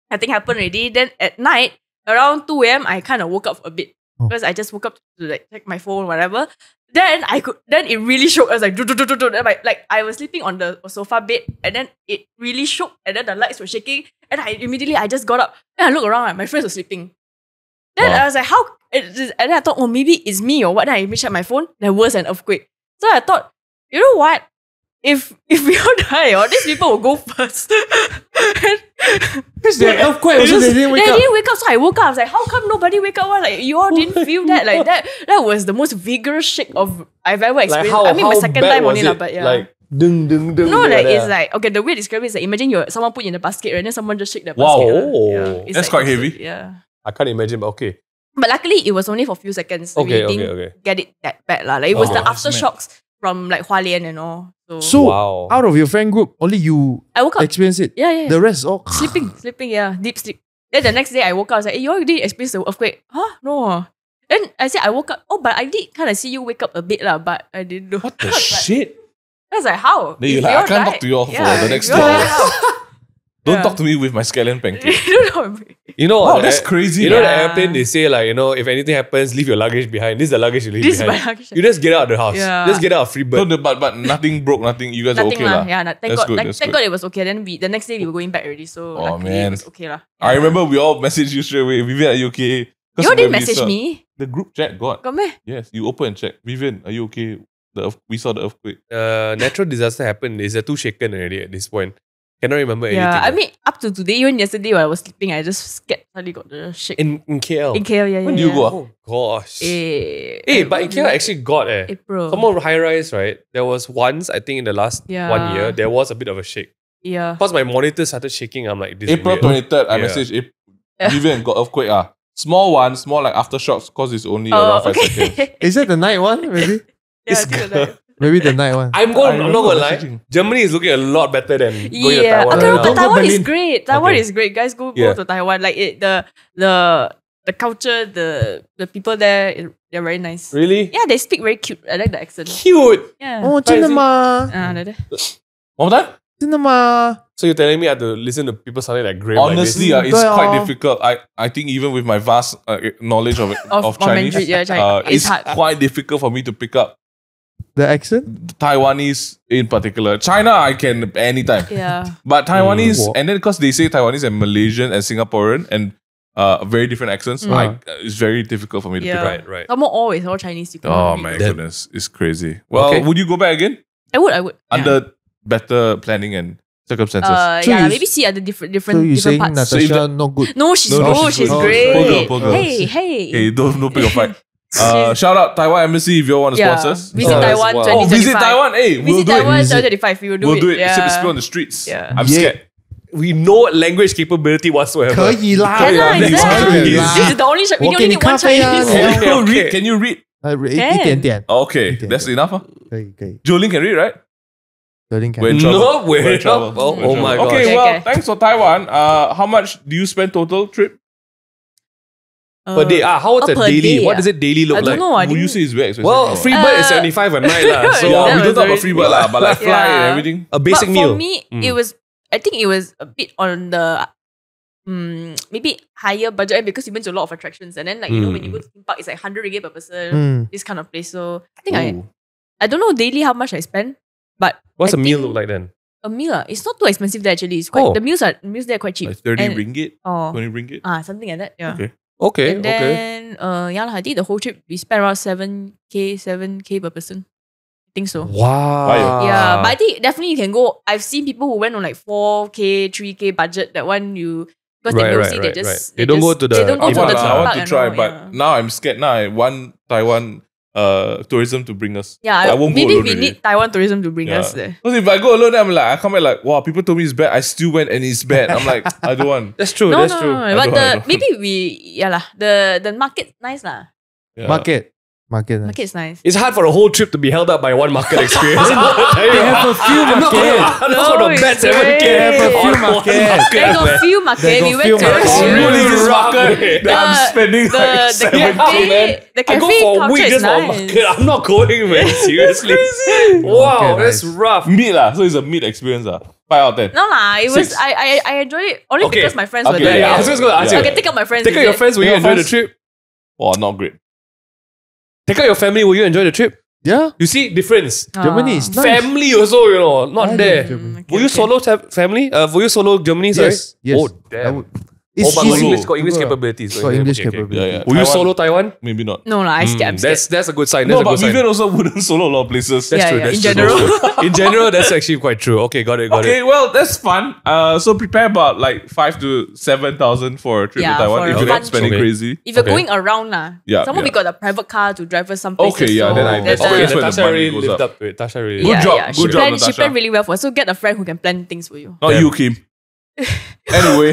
nothing happened already. Then at night, around 2 a.m, I kind of woke up a bit. Because I just woke up to like check my phone, whatever. Then it really shook. I was like, like I was sleeping on the sofa bed, and then it really shook, and then the lights were shaking, and I just got up. Then I looked around, my friends were sleeping. Then I was like, how? And then I thought, maybe it's me or what. Then I checked my phone. There was an earthquake. So I thought, you know what? If we all die, all these people will go first. Because the earthquake also they didn't wake up. So I woke up. I was like, how come nobody wake up? Like you all didn't feel that? Like that was the most vigorous shake I've ever experienced. My second time only lah, but yeah. Like dung. No, like it's like the way to describe it is like imagine someone put you in a basket, right? And then someone just shake the basket. Wow. That's quite heavy. Yeah. I can't imagine, but okay. But luckily it was only for a few seconds. So we didn't get it that bad lah. Like it was the aftershocks from like Hualien and all. So out of your friend group, only you experienced it. Yeah. The rest all sleeping, deep sleep. Then the next day I woke up, I was like, hey, you already experienced the earthquake? Huh? No. Then I said I woke up. Oh, but I did kind of see you wake up a bit lah, but I didn't know. What the shit? I was like, how? Then you're like, I can't talk to you all for the next 2 hours. Don't talk to me with my scallion pancake. You know, Wow, that's crazy. You know, the airplane, they say like, you know, if anything happens, leave your luggage behind. This is the luggage you leave This is behind. my luggage. You just get out of the house. Yeah. Just get out of free bird. No, but nothing broke, nothing. You guys are Nothing okay lah. lah. Yeah, thank That's God. good, Like, that's thank good. God it was okay. Then the next day we were going back already. So Oh, luckily man. it was okay lah. I remember we all messaged you straight away. Vivian, are you okay? 'Cause You when didn't we message saw- me. The group chat got. Got me? Yes, you open and check. Vivian, are you okay? We saw the earthquake. Natural disaster happened. Is too shaken already at this point. Cannot remember anything. Yeah, I mean, up to today, even yesterday when I was sleeping, I just scared suddenly got the shake. in KL. In KL, yeah. When yeah, do you yeah. go? Oh gosh. Eh, But in KL I actually got April. some more high rise, right? There was once, I think in the last Yeah. 1 year, there was a bit of a shake. Yeah. Because my monitor started shaking, I'm like, this is April weird. 23rd, I Yeah. messaged Vivian got earthquake. Small one, small like aftershocks because it's only around 5 seconds. Is that the night one? Maybe? Yeah, I think that. Maybe the night one. I'm I not gonna lie. messaging. Germany is looking a lot better than going to Yeah, Taiwan okay, right but now. Don't go Taiwan is Berlin. great. Taiwan Okay. is great. Guys, go Yeah. to Taiwan. Like the culture, the people there, they're very nice. Really? Yeah, they speak very cute. I like the accent. Cute. Yeah. Oh, 真的吗？ Like that. One more time? 真的吗？ So you're telling me I have to listen to people sounding like grave Honestly, like this? it's Yeah. quite difficult. I think even with my vast knowledge of Chinese, Mandarin, yeah, Chinese. it's It's hard. quite difficult for me to pick up The accent? Taiwanese in particular. China, I can anytime. Yeah. But Taiwanese, Wow. and then because they say Taiwanese and Malaysian and Singaporean and very different accents, it's very difficult for me to pick Yeah. up. Right. Some more all is all Chinese. You cannot Oh read. my That- goodness, it's crazy. Well, Okay. would you go back again I would. Yeah. under better planning and circumstances? So Yeah, you- maybe see other different So you saying parts. So if Natasha not good? No, she's No, good. she's She's good. great. Poor girl. Hey. Hey, don't pick a fight. Shout out Taiwan Embassy if you all want to Yeah. sponsor us. Visit Oh, Taiwan wow. 2025. Oh, visit Taiwan. Hey, we'll Visit do Taiwan it. 2025. We will do We'll it. do it. Yeah. Sip spill on the streets. Yeah. I'm Yeah. scared. We know language capability whatsoever. 可以啦， Can lah, 可以 exactly. 可以 This is the only we 我 only 给你 need one 咖啡啊 Chinese. Can you Okay. read? Can you read? 一点点， Okay, Okay. that's enough. Huh? 可以可以， Jolene can read, right?有点看 We're in trouble. No, we're We're in in trouble. trouble. We're in Oh my trouble. God. Okay, Okay, well, okay. thanks for Taiwan. How much do you spend total trip? Per day. How much a per daily? day, What does it daily look I like? don't know. I Would you think say it's very expensive? Well, or- free bird is 75 a night lah. So Yeah, That we don't was talk about very- free bird lah, but like flight and Yeah. everything. a basic but meal. for me, it was. I think it was a bit on the maybe higher budget because we went to a lot of attractions, and then like you know when you go to theme park, it's like 100 ringgit per person. This kind of place. So I think Ooh. I don't know daily how much I spend, but What's I a meal think look like then? A meal, it's not too expensive there actually. It's quite Oh. the meals there are quite cheap. Like 30 And- ringgit, Oh, 20 ringgit. something like that. Yeah. Okay. Okay, And then yeah, I think the whole trip we spent around 7K per person. I think so. Wow. Yeah, but I think definitely you can go. I've seen people who went on like 4K, 3K budget. That one you because Right, they right, mostly right, they just right. They don't go to the- they don't I go to want, the lah, theme I want park to and try, all, but yeah. now I'm scared. Now I want Taiwan tourism to bring us. Yeah, I won't go maybe alone we already. need Taiwan tourism to bring us there. Because if I go alone, I'm like, I come back like, wow, people told me it's bad. I still went and it's bad. I'm like, I don't want. That's true. No, that's no, true. no, I but don't want. maybe we the market nice lah. Yeah. Market. Market is nice. It's hard for a whole trip to be held up by one market experience. They have a few I'm not market. gonna it's bet great. They have a few market. They got few market. They We got went few to market. How Really is this rough, market man. that I'm spending like 7K, man? the I cafe go for a culture week is just for a nice. market. I'm not going, man. Seriously. Wow, Okay, that's nice. rough. Meat lah. So it's a meat experience lah. 5 out of 10. No lah, it was 6. I enjoyed it only Okay. because my friends were Okay, there. Yeah, I was just gonna ask Yeah. you. Okay, take out my friends. Take out is your it? friends. Will you Take out enjoy the friends. trip? Oh, not great. Take out your family. Will you enjoy the trip? Yeah, You see difference. Germany is nice. Family also, you know, not I there. love Germany. Okay, Will you okay. solo family? Will you solo Germany? Sorry. Yes, yes. Oh I damn. would. Oh, It's but got easy. English, got English Google. capabilities. Got English Yeah, capability. yeah. Will you Taiwan, solo Taiwan? Maybe not. No lah, I'm scared. I'm scared. That's a good sign. No, That's a but good sign. Vivian also wouldn't solo a lot of places. That's Yeah, true. yeah, That's in true. general. In general, that's actually quite true. Okay, got it. Okay, well, that's fun. So prepare about like 5,000 to 7,000 for a trip Yeah, to Taiwan for if a you're fun not spending trip. crazy. If you're Okay. going around lah, Yeah, someone yeah. we got a private car to drive us some places. Okay, yeah, so then I- there's that's Okay, where the Natasha money really goes lived up. up to it. Tasha really. Good job, She good job, planned, she Natasha. planned really well for us. So get a friend who can plan things for you. Not Damn. you, Kim. Anyway,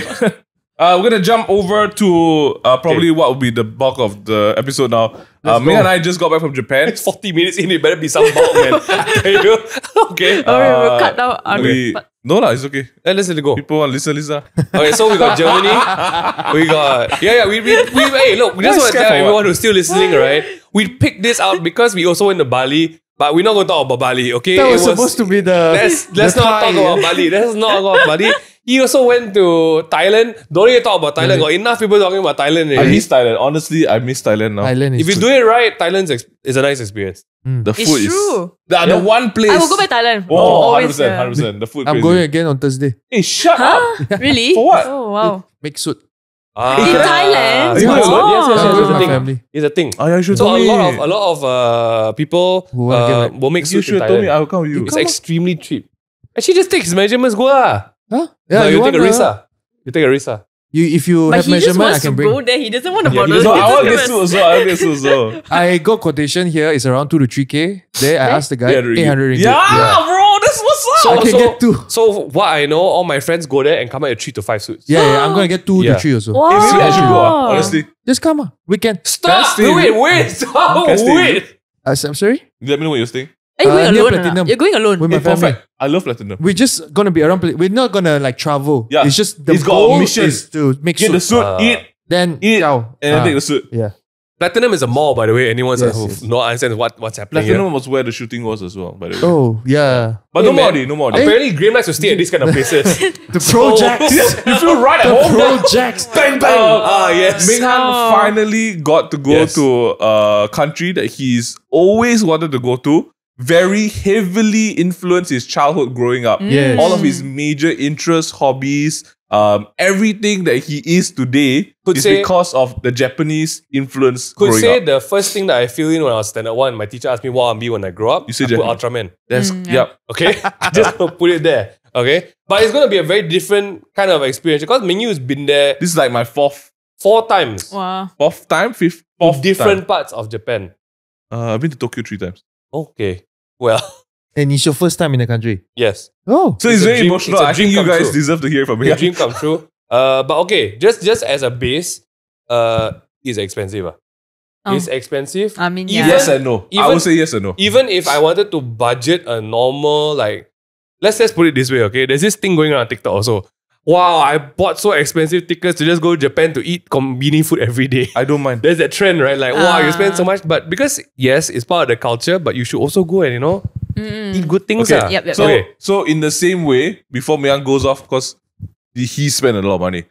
we're gonna jump over to probably what will be the bulk of the episode now. Ming and I just got back from Japan. It's 40 minutes in. It better be some bulk, man. I tell you. Okay. Alright, we'll cut down. No lah, it's okay. Let's let it go. People want to listen. Okay, so we got Germany. We got we hey look, we just want to scared tell for what? everyone who's still listening, right? We picked this out because we also went to Bali, but we're not going to talk about Bali. Okay, That was supposed to be the. Let's not talk tie. about Bali. Let's not talk about Bali. he also went to Thailand. Don't even talk about Thailand. Got enough people talking about Thailand. I miss Thailand. Honestly, I miss Thailand now. Thailand If you do it right, Thailand is a nice experience. The It's food true. is the one place. I will go back Thailand. Oh, Always, 100%. The food. I'm crazy. going again on Thursday. Hey, shut Huh? up. Really? For what? Oh wow. Make suit. In Thailand? Yes, Oh. yes, I'm it's with a my thing. family. It's a thing. Oh, yeah, you should So tell me. a lot of people Who wanna get married? will make You suits in should have told me. Thailand. I will come with you. It's extremely cheap. Actually, just take his measurements, go lah. Huh? No, you take a want, risk ah. You take a risk ah. If you But have he just measurement, I wants to can bring. go there. He doesn't want to Yeah, bother. he No, doesn't- I want to get suit also. I want to get suit also. I got quotation here. It's around 2 to 3K. There, I asked the guy 800 ringgit. Yeah, bro, that's what's up. I can get 2. So what I know, all my friends go there and come out with 3 to 5 suits. Yeah, I'm gonna get 2 Yeah. to 3 also. Wow. Maybe I should go. Honestly, Just come weekend. Stop! Can I stay Wait, stop! Can I stay Wait! I'm sorry. let me know what you're saying. Are you going near alone? or not? Platinum. You're going alone. With my Hey, family. perfect. I love platinum. We're just gonna be around. We're not gonna like travel. Yeah. It's just the He's got a goal mission. is to make Get sure. the suit, eat, Then ciao. and then take the suit. Yeah. Platinum is a mall, by the way. Anyone Yes, who yes. no understands what's happening here. Platinum was where the shooting was as well, by the way. Oh yeah. But Hey, no more man. already, no more already. Apparently, Graham likes to stay at these kind of places. The projects. You feel right at home. Projects. Bang bang! Yes. Ming Han finally got to go Yes. to a country that he's always wanted to go to. Very heavily influenced his childhood growing up. Yes. All of his major interests, hobbies, everything that he is today Could is say- because of the Japanese influence Could growing say up. the first thing that I feel in when I was standard 1, my teacher asked me what I'll be when I grow up. You say I put Japanese. Ultraman. That's yep. Okay? Just gonna put it there. Okay? But it's gonna be a very different kind of experience because Ming Yu's been there This is like my 4th Wow. time, 5th, to 4th different time. parts of Japan. I've been to Tokyo 3 times. Okay. Well, And it's your first time in the country. yes. Oh. So it's It's a very dream- emotional. it's a I think dream you come guys true. deserve to hear from me. Your dream come true. But okay, just as a base, it's expensive. Oh. It's expensive. I mean, Even- yeah. Yes and no. I Even- would say yes and no. Even if I wanted to budget a normal, like, let's just put it this way, okay? There's this thing going on TikTok also. Wow, I bought so expensive tickets to just go to Japan to eat convenient food every day. I don't mind. There's that trend, right? Like, wow, you spend so much. But because, yes, it's part of the culture, but you should also go and, eat good things. Okay. ah. Yep. So, Okay. so in the same way, before Mian goes off, because he spent a lot of money,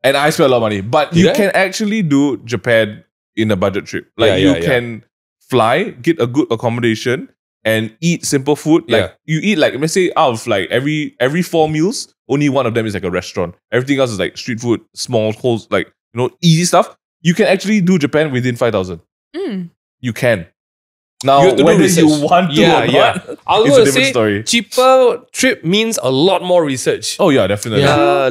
and I spent a lot of money, but you Did I? can actually do Japan in a budget trip. Like Yeah, you yeah. can fly, get a good accommodation, and eat simple food. Like Yeah. you eat like let's say out of like every 4 meals, only one of them is like a restaurant. Everything else is like street food, small holes, like easy stuff. You can actually do Japan within 5,000. You can. Now, You have to do whether you research. want to Yeah, or yeah. not, I was it's a going to different say, story. cheaper trip means a lot more research. Oh yeah, definitely.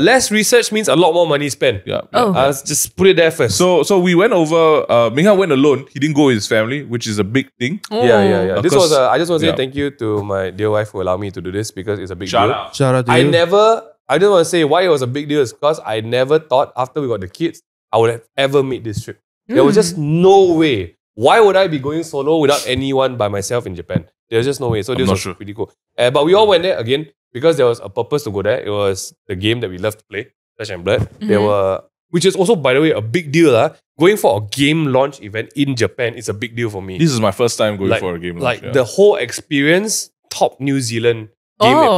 Less research means a lot more money spent. Yeah. Oh. Let's just put it there first. So we went over. Ming Han went alone. He didn't go with his family, which is a big thing. yeah. Of This course, was. I just want to say yeah. thank you to my dear wife who allowed me to do this because it's a big Shout deal. out. Shout out to I you. just want to say why it was a big deal is because I never thought after we got the kids I would have ever made this trip. There was just no way. Why would I be going solo without anyone by myself in Japan? There's just no way. So this not was sure. pretty cool. But we all went there again because there was a purpose to go there. It was the game that we love to play, Flesh and Blood. There were, which is also, by the way, a big deal. Going for a game launch event in Japan is a big deal for me. This is my first time going for a game. Like launch, yeah. the whole experience, top New Zealand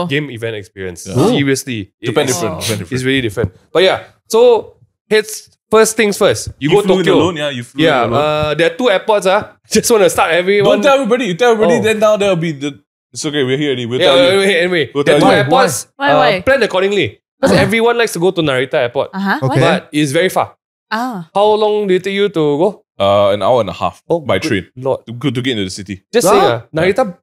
game event experience. Yeah. Seriously. Japan It's- different. Japan different. It's really different. But yeah, so it's first things first. You go flew in Tokyo. alone, yeah. You flew in Yeah, alone. there are 2 airports. Just want to start everyone. Don't tell everybody. You tell everybody. Oh. Then now there'll be the. It's okay. We're here already. We'll Yeah, tell you. anyway. We'll There are tell 2 you. airports. Why? Plan accordingly. Because everyone likes to go to Narita Airport. Okay. But it's very far. Ah. How long did it take you to go? An hour and a half by good train Lord. to get into the city. Just Ah. saying, Narita,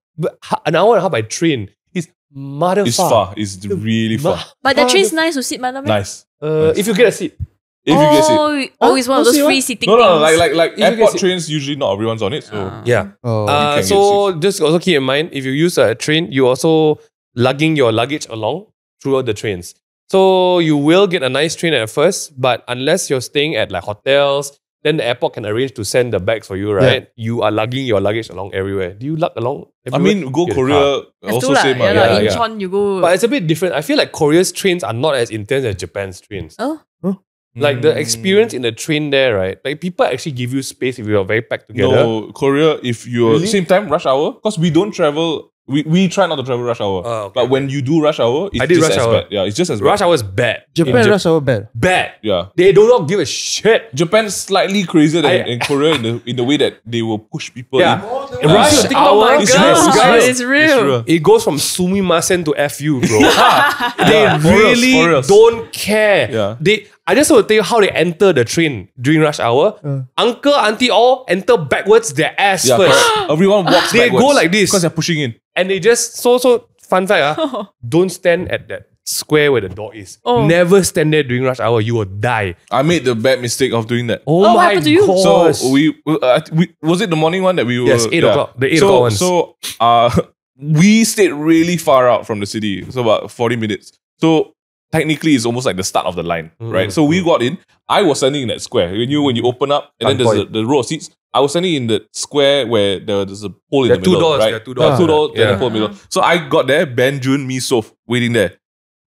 an hour and a half by train is mother It's far. It's really far. But the train's nice to sit, madam. Nice. If you get a seat. If you get it. Always one of Huh? those See free what? seating No, things. like If you airport get it. trains, usually not everyone's on it. So Yeah. Oh. can get So just also keep in mind, if you use a train, you also lugging your luggage along throughout the trains. So you will get a nice train at first, but unless you're staying at like hotels, then the airport can arrange to send the bags for you, right? You are lugging your luggage along everywhere. Do you lug along I everywhere? mean, go Get a car. Korea Have also to lah. same. Yeah, lah, yeah, yeah. Incheon, you go. But it's a bit different. I feel like Korea's trains are not as intense as Japan's trains. Oh. Like the experience in the train there, right? Like people actually give you space if you are very packed together. No, Korea, if you're Really? same time, rush hour, because we don't travel We try not to travel rush hour. Okay. But when you do rush hour, it's I did just rush as hour. bad. Yeah, it's just as Rush bad. hour is bad. Japan rush hour bad. Bad. Yeah. They do not give a shit. Japan's slightly crazier than in Korea in the way that they will push people in. Rush Oh my hour, It's god, real, guys, it's real. it goes from sumimasen to FU, bro. They Yeah, for reals, really for reals. don't care. Yeah. I just want to tell you how they enter the train during rush hour. Uncle, auntie all enter backwards their ass Yeah, first. correct. Everyone walks They backwards go like this. because they're pushing in. And they just, fun fact, don't stand at that square where the door is. Oh. Never stand there during rush hour. You will die. I made the bad mistake of doing that. Oh, what my happened to you? gosh. So we was it the morning one that we were? Yes, 8 o'clock. The 8 o'clock ones. So we stayed really far out from the city, so about 40 minutes. So technically, it's almost like the start of the line, right? So we got in. I was standing in that square. When you open up, and then there's the row of seats. I was standing in the square where there's a pole in the middle. There are right? two doors. Two doors, Yeah. and a pole in the middle. So I got there, Ben, Jun, me, Soph, waiting there.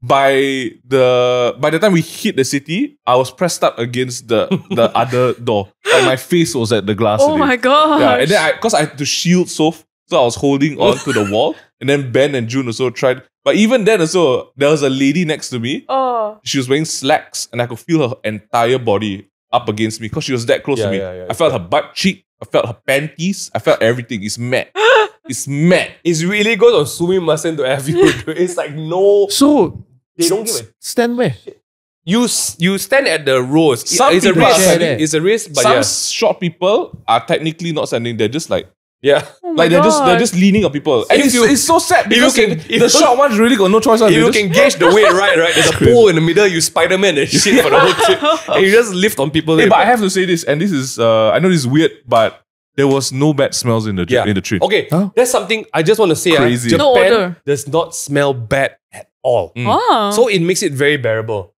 By the time we hit the city, I was pressed up against the other door. And my face was at the glass. Oh my god. Yeah, and then because I had to shield Soph, so I was holding on to the wall. And then Ben and June also tried. But even then also, there was a lady next to me. Oh. She was wearing slacks and I could feel her entire body up against me because she was that close to me. I felt her butt cheek. I felt her panties. I felt everything. It's mad. It's mad. It's really goes on sumimasen to FU. It's like no... So They don't give a... stand where? You stand at the rows. Some It's a people are risk. standing- It's a risk, but Some yeah. short people are technically not standing. They're just like, Yeah. Oh my like they're just leaning on people. And If it's so sad because if the short ones really got no choice. If you can gauge the weight right? There's a pole in the middle, you Spider-Man and shit for the whole trip. And you just lift on people. Hey, but I have to say this, and this is I know this is weird, but there was no bad smells in the train. Okay, Huh? that's something I just want to say. Crazy. Japan No odor. does not smell bad at all. Oh. So it makes it very bearable.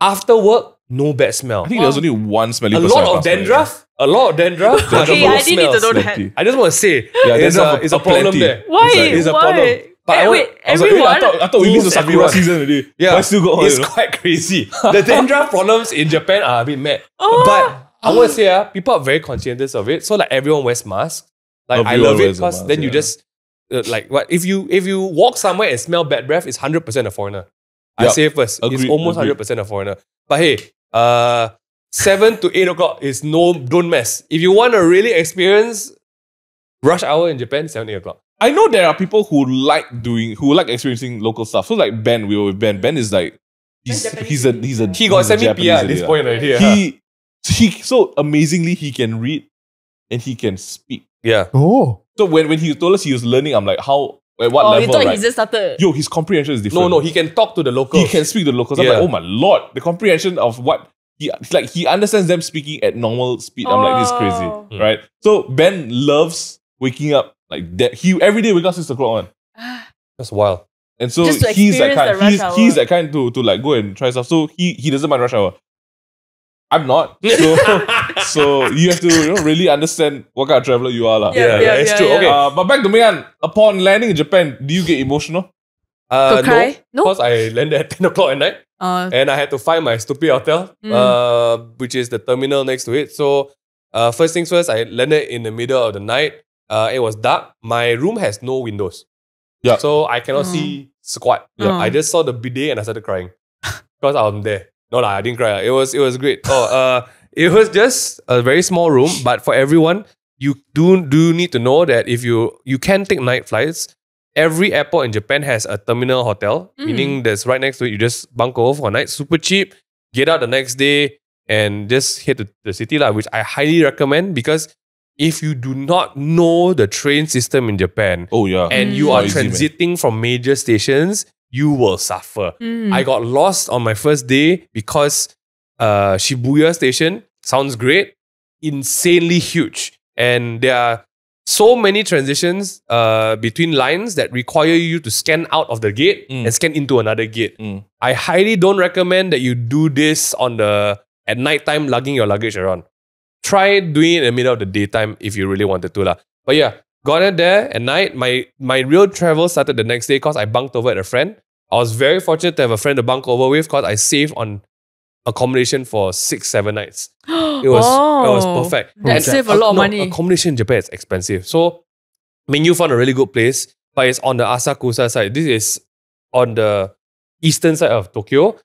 After work, no bad smell. I think there was only one smelly A person. lot I of passed by. dandruff. A lot of dandruff. but Okay, no I didn't need to smells. know that. Plenty. I just want to say, Yeah, it's dandruff a problem aplenty. there. Why? It's a Why? problem. But I Wait, I was like, wait, everyone? I thought we missed the Sakura Everyone. season already. Yeah, But I still got on, it's you know? quite crazy. The dandruff problems in Japan are a bit mad. Oh. But I want to say, people are very conscientious of it. So like everyone wears masks. Like I Everyone love it wears a because mask, then you yeah. just like what if you walk somewhere and smell bad breath, it's 100% a foreigner. I Yup. say it first, it's Agreed, almost agreed. 100% a foreigner. But hey, 7 to 8 o'clock is don't mess. If you want to really experience rush hour in Japan, 7 8 o'clock. I know there are people who like experiencing local stuff. So like Ben, we were with Ben. Ben is like he's a He got semi PR at this point already. Yeah. He so amazingly he can read and he can speak. Yeah. Oh. So when he told us he was learning, I'm like, how at what Oh, level? you thought right? he just started. Yo, his comprehension is different. No, he can talk to the locals. He can speak to the locals. I'm Yeah. like, oh my lord, the comprehension of what he understands them speaking at normal speed. I'm like, this is Oh. crazy, right? So Ben loves waking up like that. He every day wake up 6 o'clock on. That's wild. And so Just to he's that experience kind. the rush He's hour. that kind to like go and try stuff. So he doesn't mind rush hour. I'm not. So you have to really understand what kind of traveler you are, lah. Yeah, it's true. Okay. But back to Ming. Upon landing in Japan, do you get emotional? To cry? No? Because I landed at 10 o'clock at night and I had to find my stupid hotel, which is the terminal next to it. So first things first, I landed in the middle of the night. It was dark. My room has no windows. Yeah. So I cannot see squat. Yeah. I just saw the bidet and I started crying because I was there. No, I didn't cry. It was great. It was just a very small room, but for everyone, you do need to know that if you can take night flights. Every airport in Japan has a terminal hotel, meaning there's right next to it. You just bunk over for a night, super cheap. Get out the next day and just hit the city, which I highly recommend because if you do not know the train system in Japan, Oh yeah. and you are Not easy, man. transiting from major stations, you will suffer. I got lost on my first day because Shibuya station sounds great, insanely huge. And there are so many transitions between lines that require you to scan out of the gate and scan into another gate. I highly don't recommend that you do this at nighttime lugging your luggage around. Try doing it in the middle of the daytime if you really wanted to. But yeah, got it there at night. My real travel started the next day because I bunked over at a friend. I was very fortunate to have a friend to bunk over with because I saved on accommodation for 6-7 nights. It was perfect. That And save a lot of money. Accommodation in Japan is expensive. So Ming, you found a really good place. but it's on the Asakusa side. This is on the eastern side of Tokyo.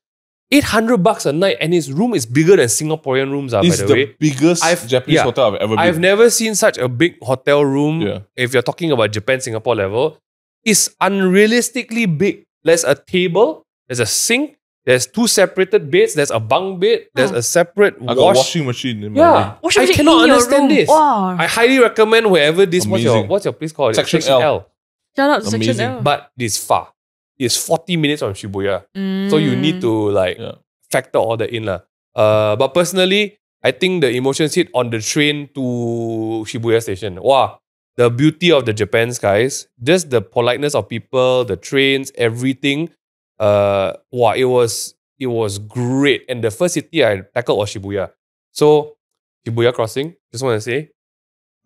$800 a night, and his room is bigger than Singaporean rooms are, by It's the the way. biggest Japanese hotel I've ever been. I've never seen such a big hotel room. If you're talking about Japan, Singapore level, it's unrealistically big. There's a table, there's a sink, there's 2 separated beds, there's a bunk bed, there's a separate I got a washing machine in my room. Washing I machine cannot in your understand room. this. Wow. I highly recommend wherever this, Amazing. what's your place called? Section L. Shout out to Section Amazing. L. But it's far. It's 40 minutes from Shibuya. So you need to factor all that in. But personally, I think the emotions hit on the train to Shibuya station. Wow. The beauty of the Japan skies, just the politeness of people, the trains, everything. Wow, it was great. And the first city I tackled was Shibuya. So Shibuya crossing, just want to say,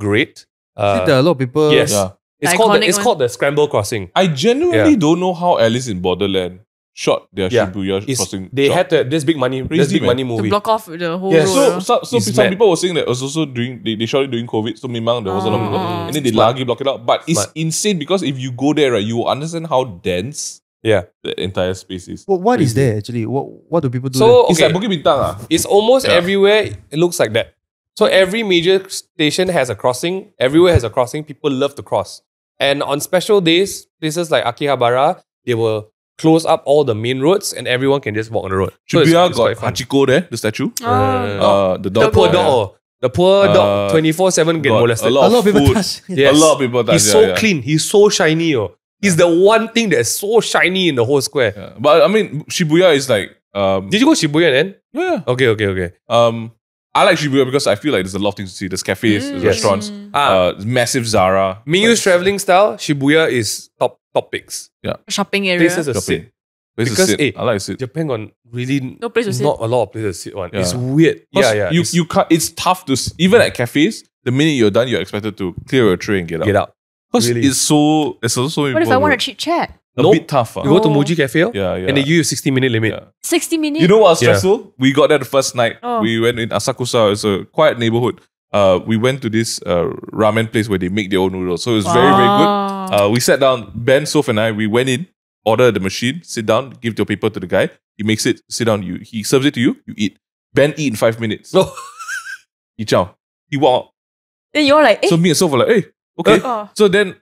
great. See, there are a lot of people. Yes. Yeah. It's called the Scramble Crossing. I genuinely don't know how Alice in Borderland shot their Shibuya crossing. They shot. had this big money, Crazy, movie. To block off the whole Yes. road. So It's some mad. people were saying that it was also they shot it during COVID, so memang there was a lot of people. And then they largely block it out. But it's insane because if you go there, right, you will understand how dense the entire space is. Well, what is there actually? What do people do? So It's like Bukit Bintang. It's almost everywhere. It looks like that. So every major station has a crossing. Everywhere has a crossing. People love to cross. And on special days, places like Akihabara, they will close up all the main roads and everyone can just walk on the road. So Shibuya it's got quite fun. Hachiko there, the statue. The The dog. poor dog. The poor dog 24/7 get got molested. a lot of people food. touch. Yes. A lot of people touch. He's so clean. He's so shiny. He's the one thing that's so shiny in the whole square. Yeah. But I mean, Shibuya is like. Did you go Shibuya then? Yeah. Okay. I like Shibuya because I feel like there's a lot of things to see. There's cafes, there's restaurants, massive Zara. Ming's traveling style, Shibuya is top picks. Shopping area. Places to Shopping. sit. Places Because, to sit. eh, I like to sit. Japan got really No place to sit. not a lot of places to sit one. Yeah. It's weird. Because Yeah. You can't. It's tough to even at cafes. The minute you're done, you're expected to clear your tray and get out. get out. Because Really. it's so. It's also What if I want to chit chat? a Nope. bit tough. You go to Muji Cafe Yeah. and they give you a 60-minute limit. Yeah. 60 minutes? You know what's Yeah. stressful? We got there the first night. Oh. We went in Asakusa. It's a quiet neighborhood. We went to this ramen place where they make their own noodles. So it was very, very good. We sat down, Ben, Soph and I, we went in, order the machine, sit down, give your paper to the guy. He makes it, sit down, he serves it to you, you eat. Ben eat in 5 minutes. No. He chow. He walk. Then you're like, So me and Soph were like, hey, okay. Oh. So then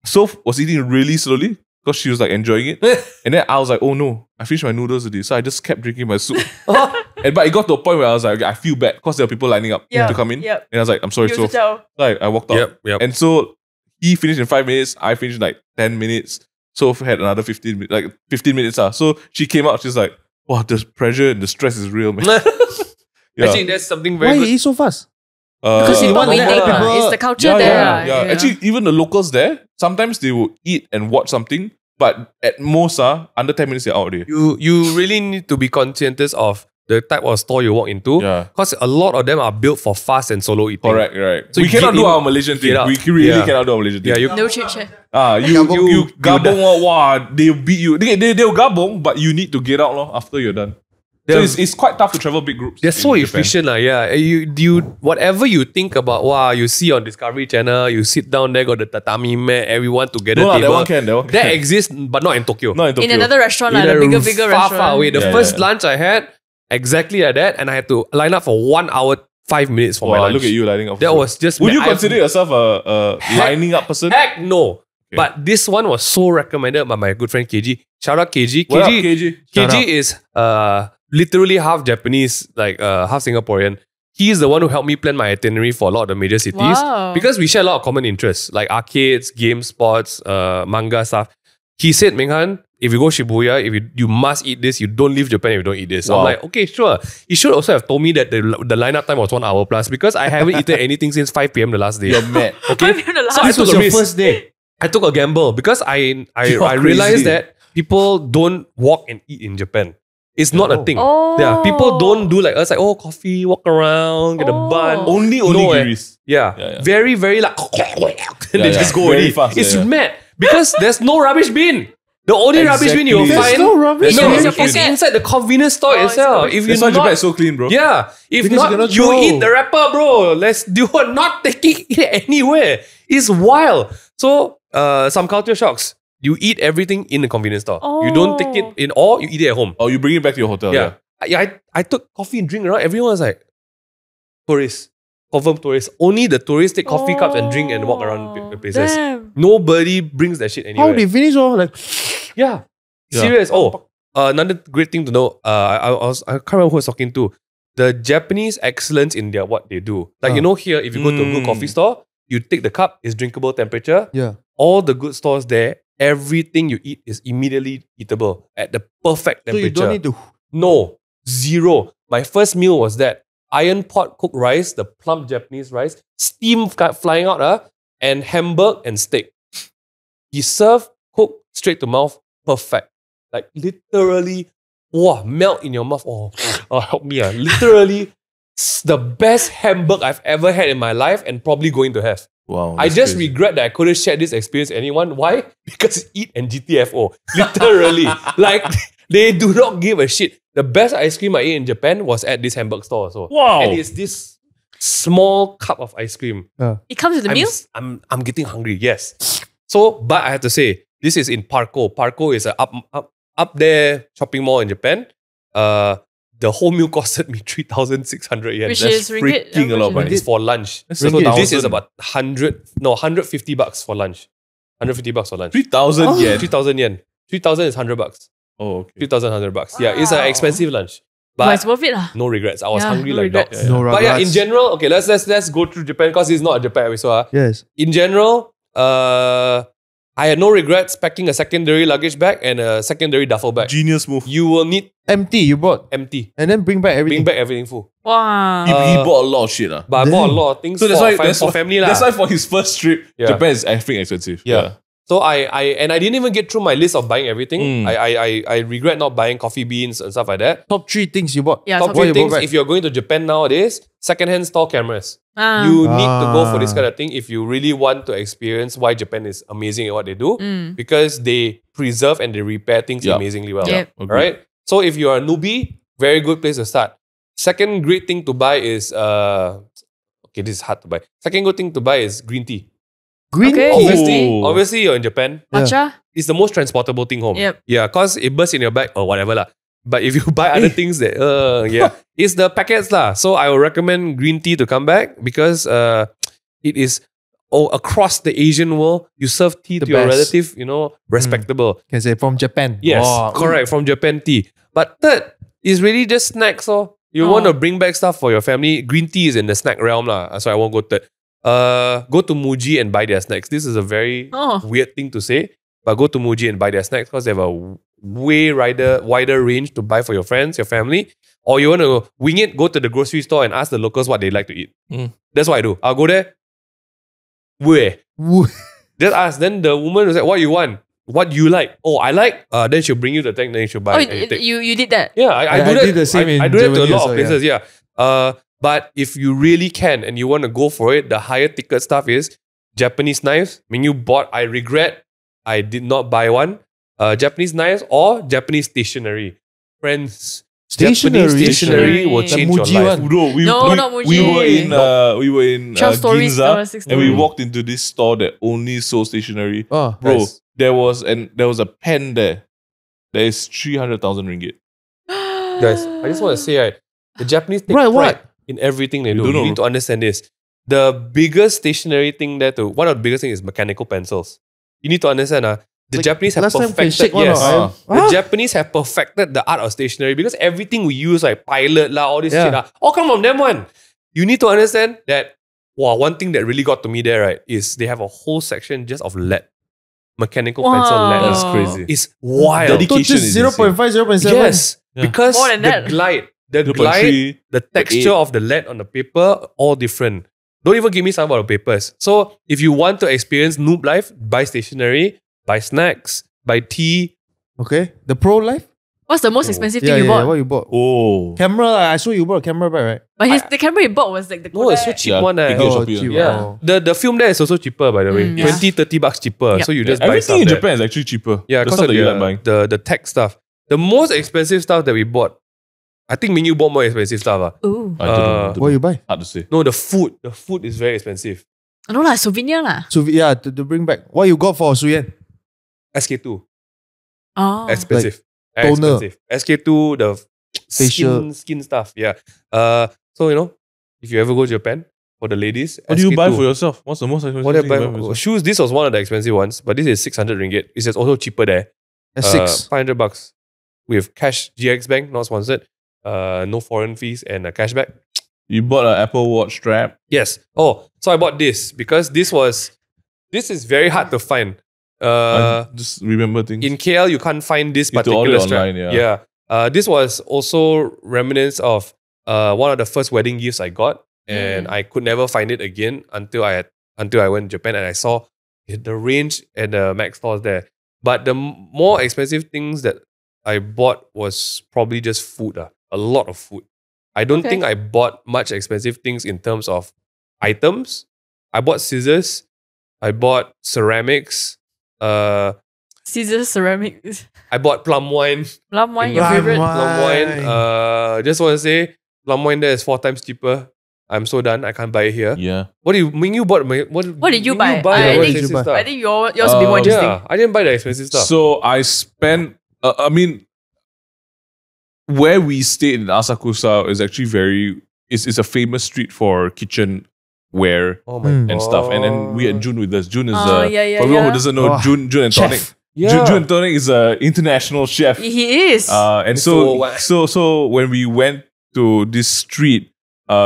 Soph was eating really slowly because she was like enjoying it. And then I was like, oh no, I finished my noodles already. So I just kept drinking my soup. But it got to a point where I was like, okay, I feel bad because there were people lining up to come in. Yep. And I was like, I'm sorry, You Soph. tell. So I walked out. Yep. And so he finished in 5 minutes. I finished in like 10 minutes. Soph had another 15 minutes, like 15 minutes. So she came out, she's like, wow, the pressure and the stress is real, man. Yeah. Actually, that's something Why very you good. eat so fast? Because people want waiting. more people- It's the culture there. Yeah. Actually, even the locals there, sometimes they will eat and watch something, but at most, under 10 minutes, they're out already. You really need to be conscientious of the type of store you walk into. Yeah. Because a lot of them are built for fast and solo eating. Correct, right. So we you cannot get do in- our Malaysian thing. get out. We really Yeah. cannot do our Malaysian thing. Yeah, you No chit chat. You gabong, wow, they'll beat you. They'll gabong, but you need to get out after you're done. So it's quite tough to travel big groups. They're so in Japan. efficient. Yeah. You whatever you think about, wow, you see on Discovery Channel, you sit down there, got the tatami mat, everyone together. No, table. that one can. That exists, but not in Tokyo. Not in Tokyo. In another restaurant, In the a bigger far, restaurant. far away. The Yeah, first yeah. lunch I had, exactly like that, and I had to line up for 1 hour, 5 minutes for my Wow, lunch. look at you lining up. That was just... Would you I've- consider yourself a lining up person? Heck no. Okay. But this one was so recommended by my good friend KG. Shout out KG. What up, KG? Shout KG out. is literally half Japanese, like half Singaporean. He is the one who helped me plan my itinerary for a lot of the major cities. Wow. Because we share a lot of common interests, like arcades, game spots, manga stuff. He said, Minghan, if you go Shibuya, if you must eat this, you don't leave Japan if you don't eat this. Wow. I'm like, okay, sure. He should also have told me that the lineup time was 1 hour plus because I haven't eaten anything since 5 p.m. the last day. You're mad. Okay? So I This took was a your risk. first day. I took a gamble because I You're realized crazy. that people don't walk and eat in Japan. It's not a thing. Oh. Yeah, people don't do like us, like, oh, coffee, walk around, get a bun. Only No, onigiris. Yeah. Yeah. Very, very like, and they just go Very already. fast, It's yeah. mad because there's no rubbish bin. The only rubbish bin you'll Exactly. find There's no rubbish no, bin. it's inside the convenience store Oh, it's itself. rubbish If That's you why Japan not, is so clean, bro. yeah, if Because you not, cannot you throw. eat the wrapper, bro. You are not taking it anywhere. It's wild. So some culture shocks. You eat everything in the convenience store. You don't take it in, or you eat it at home. Or you bring it back to your hotel. Yeah. I took coffee and drink around. Everyone was like, tourists. Confirmed tourists. Only the tourists take coffee cups and drink and walk around the places. Damn. Nobody brings that shit anywhere. How they finish all like Yeah. Serious. Another great thing to know. I can't remember who I was talking to. The Japanese excellence in what they do. Like you know here, if you go to a good coffee store, you take the cup, it's drinkable temperature. Yeah. All the good stores there, everything you eat is immediately eatable at the perfect temperature. So you don't need to. No, zero. My first meal was that iron pot cooked rice, the plump Japanese rice, steam flying out, and hamburg and steak. He served, cooked straight to mouth, perfect. Like literally, melt in your mouth. Help me. Literally, the best hamburg I've ever had in my life and probably going to have. Wow. I just regret that I couldn't share this experience with anyone. Why? Because it's eat and GTFO. Literally. Like, they do not give a shit. The best ice cream I ate in Japan was at this hamburg store also. Wow. And it's this small cup of ice cream. It comes with the meal? I'm getting hungry, yes. So, but I have to say, this is in Parco. Parco is a up there shopping mall in Japan. The whole meal costed me 3,600 yen. Which That's is ringgit. freaking a lot of but money. it's for lunch. That's So ringgit. this is about 150 bucks for lunch. 150 bucks for lunch. 3,000 yen. 3,000 yen. 3,000 is 100 bucks. Oh, okay. 3,100 bucks. Yeah, it's an expensive lunch. But it's But worth it lah. no regrets. I was hungry no like regrets. dogs. No But yeah, in regrets. general, okay, let's go through Japan because it's not a Japan episode. Yes. In general, I had no regrets packing a secondary luggage bag and a secondary duffel bag. Genius move. You will need Empty, you bought. empty. And then bring back everything. Bring back everything full. Wow. He bought a lot of shit. But I bought a lot of things So that's why for family. That's why for his first trip, Yeah. Japan is effing expensive. Yeah. So I didn't even get through my list of buying everything. I regret not buying coffee beans and stuff like that. Top 3 things you bought. Yeah, Top top three you things, bought back? if you're going to Japan nowadays, secondhand store cameras. Ah. You need to go for this kind of thing if you really want to experience why Japan is amazing at what they do. Because they preserve and they repair things amazingly well. Yep. Agreed. Alright? So if you're a newbie, very good place to start. Second great thing to buy is okay, this is hard to buy. Second good thing to buy is green tea. Green Okay. tea. Obviously you're in Japan. Matcha? It's the most transportable thing home. Yep. Yeah, cause it bursts in your bag or whatever lah. But if you buy other things that it's the packets lah. So I would recommend green tea to come back because it is across the Asian world. You serve tea The to your best. relative, respectable. Can say from Japan. Yes, Wow. correct, from Japan tea. But third is really just snacks. So you want to bring back stuff for your family. Green tea is in the snack realm lah. So I won't go third. Go to Muji and buy their snacks. This is a very weird thing to say, but go to Muji and buy their snacks because they have a way wider range to buy for your friends, your family. Or you want to wing it, go to the grocery store and ask the locals what they like to eat. That's what I do. I'll go there. Where? Just ask. Then the woman will say, what you want? What you like? Oh, I like. Then she'll bring you the thing. Then you should buy. and you take. You did that? Yeah, I do I that. did the same in I do that to a Germany lot of also, places. Yeah. But if you really can and you want to go for it, the higher ticket stuff is Japanese knives. When you bought, I regret I did not buy one. Japanese knives or Japanese stationery. Friends, Japanese stationery will The change your Muji life. one. Bro, Not Muji. we were in 12 stories, Ginza, 16. and we walked into this store that only sold stationery. Oh, Bro, Nice. there was a pen there. There is 300,000 ringgit. Guys, I just want to say, the Japanese take Right, pride what? in everything they You do. don't You know. need to understand this. The biggest stationery thing there, one of the biggest things is mechanical pencils. You need to understand, the Like, Japanese have last time can perfected, shake one yes. or The Japanese have perfected the art of stationery because everything we use, like pilot, all this shit, all come from them one. You need to understand that, one thing that really got to me there, right, is they have a whole section just of lead. Mechanical pencil lead. That's crazy. It's wild. Dedication just is 0.5, 0.7. Yes, Yeah. because More than that. the 0.3, glide, the texture 8. of the lead on the paper, all different. Don't even give me some about the papers. So if you want to experience noob life, buy stationery, buy snacks, buy tea. Okay. The Pro Life? What's the most expensive Yeah, thing you yeah, bought? what you bought? Oh. Camera, I saw you bought a camera bag, right? But the camera you bought was like the No, it's so Kodak. cheap one. Ticket Oh, Shopee, cheap. Yeah. Oh. The film there is also cheaper, by the way. Yeah. 20, 30 bucks cheaper. Yep. So you just buy Everything stuff in there. Japan is actually cheaper. Yeah, the because stuff of that you like buying. the tech stuff. The most expensive stuff that we bought, I think Ming, you bought more expensive stuff. Ooh. I don't know. What you buy? Hard to say. No, the food. The food is very expensive. No lah, souvenir lah. So yeah, to bring back. What you got for Suyen? SK2. Oh. Expensive. toner. Expensive. SK2, the Facial. skin stuff. Yeah. So, if you ever go to Japan, for the ladies, What do you buy SK2. for yourself? What's the most expensive What do I thing you buy? buy for yourself? Shoes, this was one of the expensive ones, but this is 600 ringgit. It's also cheaper there. That's 6. 500 bucks. With cash, GX Bank, not sponsored. No foreign fees and a cashback. You bought an Apple Watch strap. Yes. Oh, so I bought this because this is very hard to find. I just remember things. In KL, you can't find this You have to order particular strap. online, yeah. This was also remnants of one of the first wedding gifts I got, and I could never find it again until I went to Japan and I saw the range at the Mac stores there. But the more expensive things that I bought was probably just food. A lot of food. I don't think I bought much expensive things in terms of items. I bought scissors. I bought ceramics. Scissors, ceramics. I bought plum wine. Plum wine, your Plum favorite? wine. Plum wine. Just want to say, plum wine there is 4 times cheaper. I'm so done. I can't buy it here. Yeah. What do you Ming? You bought what did you Ming, buy? You buy I the think- expensive stuff. I think yours will be more interesting. Yeah, I didn't buy the expensive stuff. So I spent, where we stayed in Asakusa is actually it's a famous street for kitchenware oh my and stuff. And then we had June with us. June is Oh, yeah, for everyone yeah. who doesn't know, Oh, June and chef. Tonic. Yeah. June and Tonic is an international chef. He is. And Mr. so when we went to this street,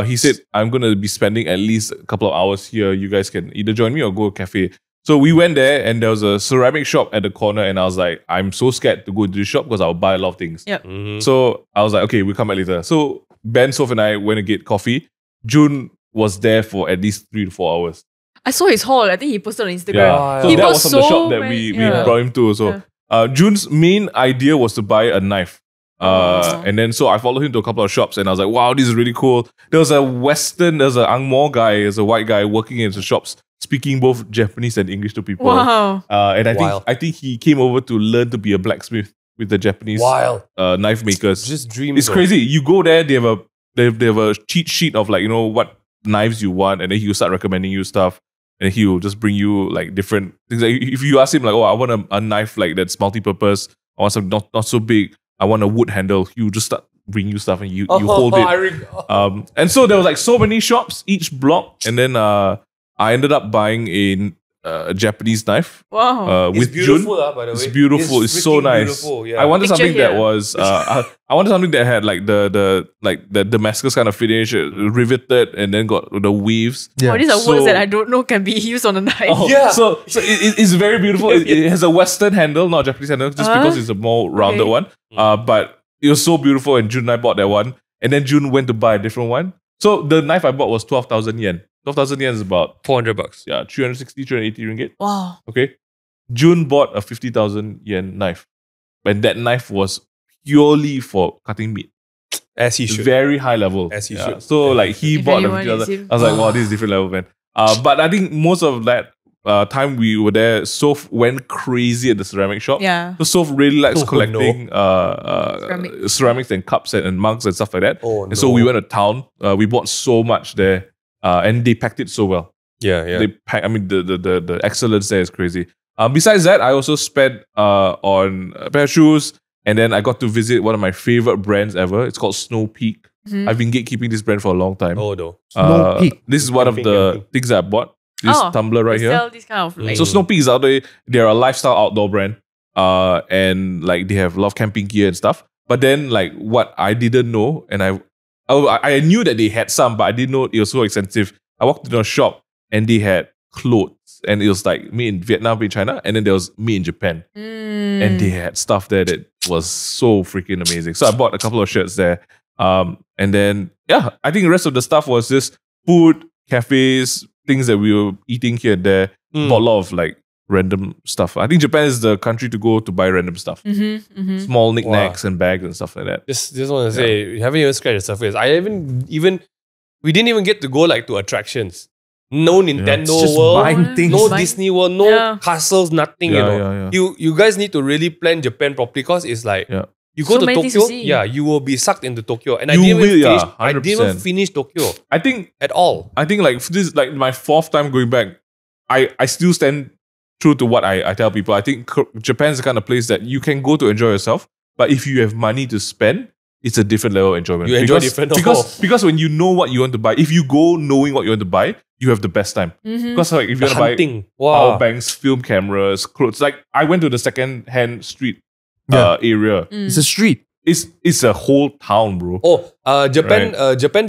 he said, I'm gonna be spending at least a couple of hours here. You guys can either join me or go to a cafe. So we went there and there was a ceramic shop at the corner, and I was like, I'm so scared to go into the shop because I'll buy a lot of things. Yep. Mhm. So I was like, okay, we'll come back later. So Ben, Soph, and I went to get coffee. June was there for at least 3 to 4 hours. I saw his haul. I think he posted on Instagram. Yeah. So He that bought was from the so shop that many- we yeah. brought him to. So June's main idea was to buy a knife. And then so I followed him to a couple of shops and I was like, wow, this is really cool. There's an Ang Mo guy, there's a white guy working in the shops, speaking both Japanese and English to people. Wow. And Wild. I think he came over to learn to be a blacksmith with the Japanese Wild. knife makers. Just dreams. It's crazy. You go there, they have a cheat sheet of what knives you want, and then he'll start recommending you stuff. And he'll just bring you like different things. Like if you ask him like, oh, I want a knife like that's multi-purpose. I want something not so big. I want a wood handle. He'll just start bring you stuff and you hold it. And so there was like so many shops each block, and then I ended up buying a Japanese knife. Wow. It's With beautiful, June. by the way. It's beautiful. It's so freaking nice. Beautiful, yeah. I wanted Picture something that here. was I wanted something that had like the Damascus kind of finish, riveted, and then got the weaves. Yeah. Oh, these are So- words that I don't know can be used on a knife. Oh, Yeah. So it's very beautiful. It has a Western handle, not a Japanese handle, just because it's a more rounded Okay. one. But it was so beautiful, and June and I bought that one. And then June went to buy a different one. So the knife I bought was 12,000 yen. 12,000 yen is about, 400 bucks. 360, 380 ringgit. Wow. Okay. June bought a 50,000 yen knife. And that knife was purely for cutting meat. As he should. Very high level. As he should. So like he If bought the anyone 50,000. is him. I was like, wow, this is different level, man. But I think most of that time we were there, Soph went crazy at the ceramic shop. Yeah. So Soph really likes Oh, collecting ceramics and cups and mugs and stuff like that. Oh, And so we went to town. We bought so much there, and they packed it so well. Yeah, yeah. They pack. I mean, the excellence there is crazy. Besides that, I also spent on a pair of shoes, and then I got to visit one of my favorite brands ever. It's called Snow Peak. Mhm. I've been gatekeeping this brand for a long time. Oh, no. Snow Peak. This is one of Camping, the camping. things that I bought. This tumbler right They here. sell this kind of like. So Snow Peak is out there. They're a lifestyle outdoor brand. And like they have a lot of camping gear and stuff. But then like what I didn't know, and I knew that they had some, but I didn't know it was so expensive. I walked into a shop and they had clothes, and it was like made in Vietnam, made in China, and then there was made in Japan. And they had stuff there that was so freaking amazing. So I bought a couple of shirts there. And then I think the rest of the stuff was just food, cafes, things that we were eating here and there. Bought a lot of like random stuff. I think Japan is the country to go to buy random stuff. Small knickknacks and bags and stuff like that. Just want to say, you haven't even scratched the surface. We didn't even get to go like to attractions. No Nintendo Just World, buying things. no Buying- Disney World, no Yeah. castles, nothing. Yeah. You guys need to really plan Japan properly because it's like You go So to many things to Tokyo, see. yeah, you will be sucked into Tokyo. And I You didn't will, even yeah, finish. I didn't even 100%. finish Tokyo I think at all. like this is like my 4th time going back. I still stand true to what I tell people. I think Japan's the kind of place that you can go to enjoy yourself, but if you have money to spend, it's a different level of enjoyment. You enjoy different. Because when you know what you want to buy, if you go knowing what you want to buy, you have the best time. Because like if you want to buy hunting. power banks, film cameras, clothes, like I went to the second-hand street area. It's a street. It's a whole town, bro. Japan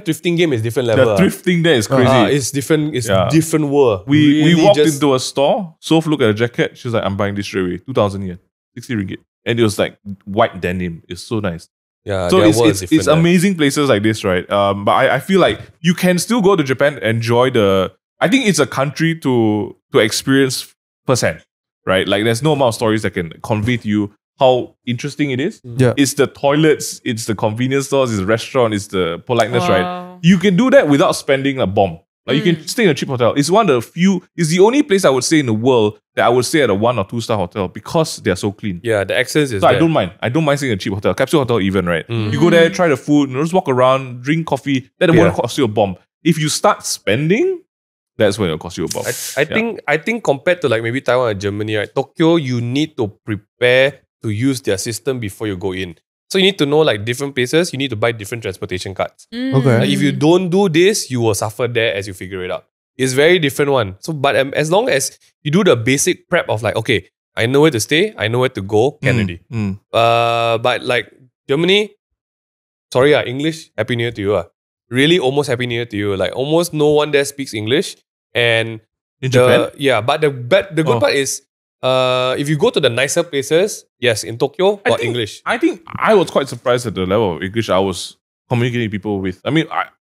thrifting game is different level. The thrifting there is crazy. It's different. It's different world. We Really walked just- into a store. Soph looked at a jacket. She was like, "I'm buying this straight away. 2,000 yen, 60 ringgit." And it was like white denim. It's so nice. Yeah, So their world is it's different there. amazing places like this, right? But I feel like you can still go to Japan and enjoy I think it's a country to experience firsthand, right? Like there's no amount of stories that can convey to you how interesting it is. Yeah. It's the toilets, it's the convenience stores, it's the restaurant, it's the politeness, right? Wow. You can do that without spending a bomb. Like you can stay in a cheap hotel. It's one of the few, it's the only place I would say in the world that I would stay at a 1 or 2 star hotel because they're so clean. Yeah, the access is So there. I don't mind. I don't mind staying in a cheap hotel, capsule hotel even, right? You go there, try the food, just walk around, drink coffee. That won't cost you a bomb. If you start spending, that's when it'll cost you a bomb. I think compared to like maybe Taiwan or Germany, right? Tokyo, you need to prepare to use their system before you go in. So you need to know like different places. You need to buy different transportation cards. Okay. Like, if you don't do this, you will suffer there as you figure it out. It's very different one. So, but as long as you do the basic prep of like, okay, I know where to stay, I know where to go, can already. But like Germany, sorry, English, Happy New Year to you. Really, almost Happy New Year to you. Like almost no one there speaks English. And In Japan? yeah, but the good part is, if you go to the nicer places, yes, in Tokyo, got English. I think I was quite surprised at the level of English I was communicating with people with. I mean,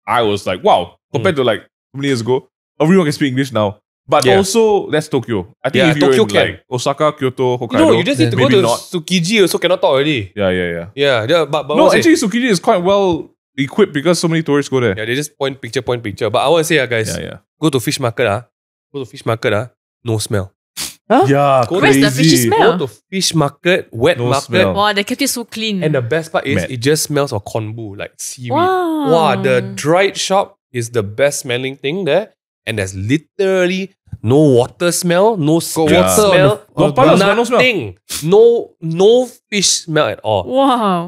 I was like, wow, compared to like how many years ago, everyone can speak English now. But also, that's Tokyo. I think if you're Tokyo in can. like Osaka, Kyoto, Hokkaido, No, you just need to go maybe to not. Tsukiji, also cannot talk already. Yeah. Yeah, but No, what was it? actually, Tsukiji is quite well equipped because so many tourists go there. Yeah, they just point picture. But I want to say, guys, Yeah. go to fish market, no smell. Yeah, Go Where's the fishy smell? Go to fish market, wet No market. smell. Wow, they kept it so clean. And the best part is Mad. it just smells of konbu, like seaweed. Wow. Wow, the dried shop is the best smelling thing there. And there's literally no water smell, no salt water smell, No pineapple smell, no smell. nothing. No fish smell at all. Wow.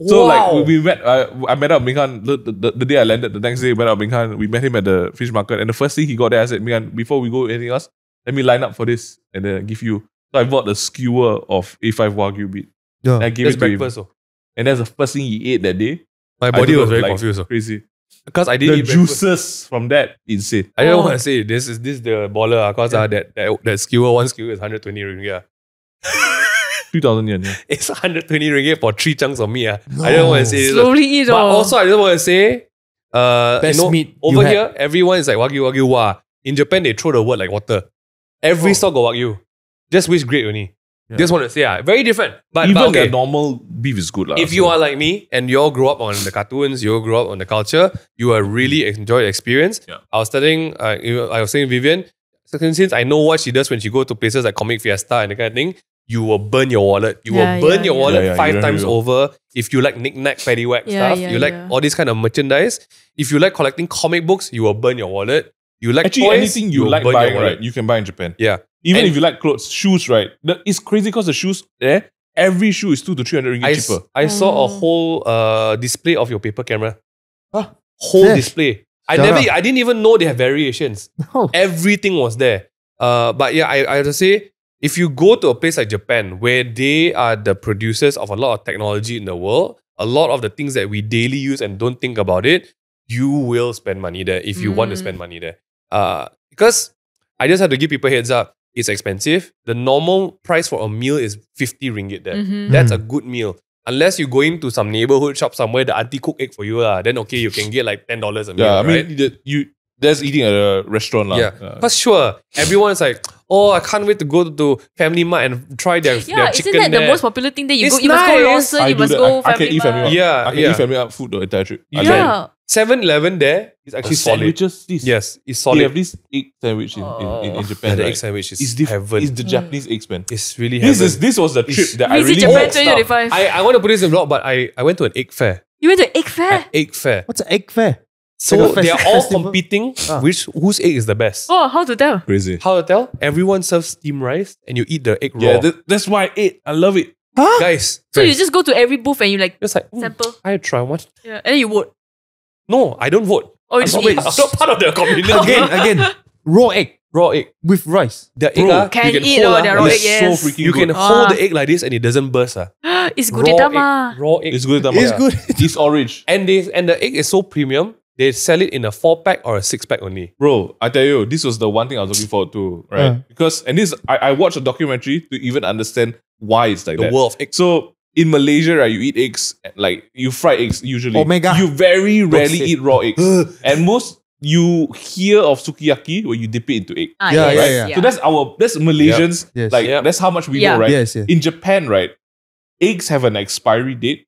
So Wow. like we met, I met up Ming Han the day I landed. The next day we met up Ming Han. We met him at the fish market, and the first thing he got there, I said, Ming Han, before we go anything else, let me line up for this and then give you. So I bought a skewer of A5 Wagyu beef. Yeah. And I gave That's it to breakfast. him, and that's the first thing he ate that day. My I body don't was know, very like, confused. Crazy. Because I didn't The eat breakfast. juices from that, insane. I don't want to say this is the baller because that skewer, one skewer is 120 ringgit. 3,000 yen. Yeah. It's 120 ringgit for 3 chunks of meat. I don't want to say this. Slowly eat But all. also I just want to say Best meat you over had. here, everyone is like wagyu wa. In Japan, they throw the word like water. Every store got wagyu. Just which grade only. Yeah. Just want to say, very different. But Even okay, the normal beef is good. if you are like me and you all grow up on the cartoons, you all grow up on the culture, you will really enjoy the experience. Yeah. I was telling, I was saying Vivian, since I know what she does when she go to places like Comic Fiesta and that kind of thing, you will burn your wallet. You will burn your wallet Yeah, 5 you times will. over. If you like knick-knack, paddywhack stuff, you like yeah. all this kind of merchandise. If you like collecting comic books, you will burn your wallet. You like Actually, toys, anything you will like burn your buying, wallet. right, you can buy in Japan. Yeah. Even And- if you like clothes, shoes, right? It's crazy because the shoes there, every shoe is 200 to 300 ringgit cheaper. I saw a whole display of your paper camera. Huh? Whole Yes. display. I Shut up. didn't even know they have variations. No. Everything was there. But yeah, I have to say, if you go to a place like Japan, where they are the producers of a lot of technology in the world, a lot of the things that we daily use and don't think about it, you will spend money there if you want to spend money there. Because I just have to give people a heads up. It's expensive. The normal price for a meal is 50 ringgit there. That's a good meal. Unless you go into some neighborhood shop somewhere, the auntie cook egg for you, then okay, you can get like $10 a meal. Yeah, I right? mean, that's eating at a restaurant. Yeah, but sure, everyone's like, oh, I can't wait to go to Family Mart and try their Yeah, chicken isn't that there. the most popular thing that you It's go? You must go nice. Lawson, I you do must that. go I can eat Family Mart. Yeah, I can yeah. eat Family Mart food the entire trip. I Yeah. can. Yeah. 7-Eleven there is actually solid. Sandwiches, Yes, it's they solid. have this egg sandwich in Japan. The right? egg sandwich is It's heaven. It's the Japanese eggs, man. It's really heaven. This was the trip that I Visit really Japan walked down. 2025. I want to put this in vlog, but I went to an egg fair. You went to egg fair? Egg fair. What's an egg fair? So Like a they are all festival? competing whose egg is the best. Oh, how to tell? Crazy. How to tell? Everyone serves steamed rice and you eat the egg raw. Yeah, that's why I ate. I love it. Guys. So you just go to every booth and you like just like sample? I try one. Yeah. And then you vote. No, I don't vote. Oh, you I'm just not, eat. I'm not part of the community. Again. Raw egg Raw egg. with rice. The egg Bro, Can you can eat hold all their raw egg, It's yes. so freaking You can good. hold the egg like this and it doesn't burst. It's Raw gudetama. egg. Raw egg. It's good. It's good. It's orange. And the egg is so premium, they sell it in a 4-pack or a 6-pack only. Bro, I tell you, this was the one thing I was looking forward to, right? Because, and this, I watched a documentary to even understand why it's like The that. world of eggs. So, in Malaysia, right, you eat eggs, like, you fry eggs usually. Omega. You very rarely say. eat raw eggs. And you hear of sukiyaki where you dip it into egg. Yeah, Yes, yeah. So that's Malaysians, Yes. like, Yep. that's how much we Yeah. know, right? Yes, yes. In Japan, right, eggs have an expiry date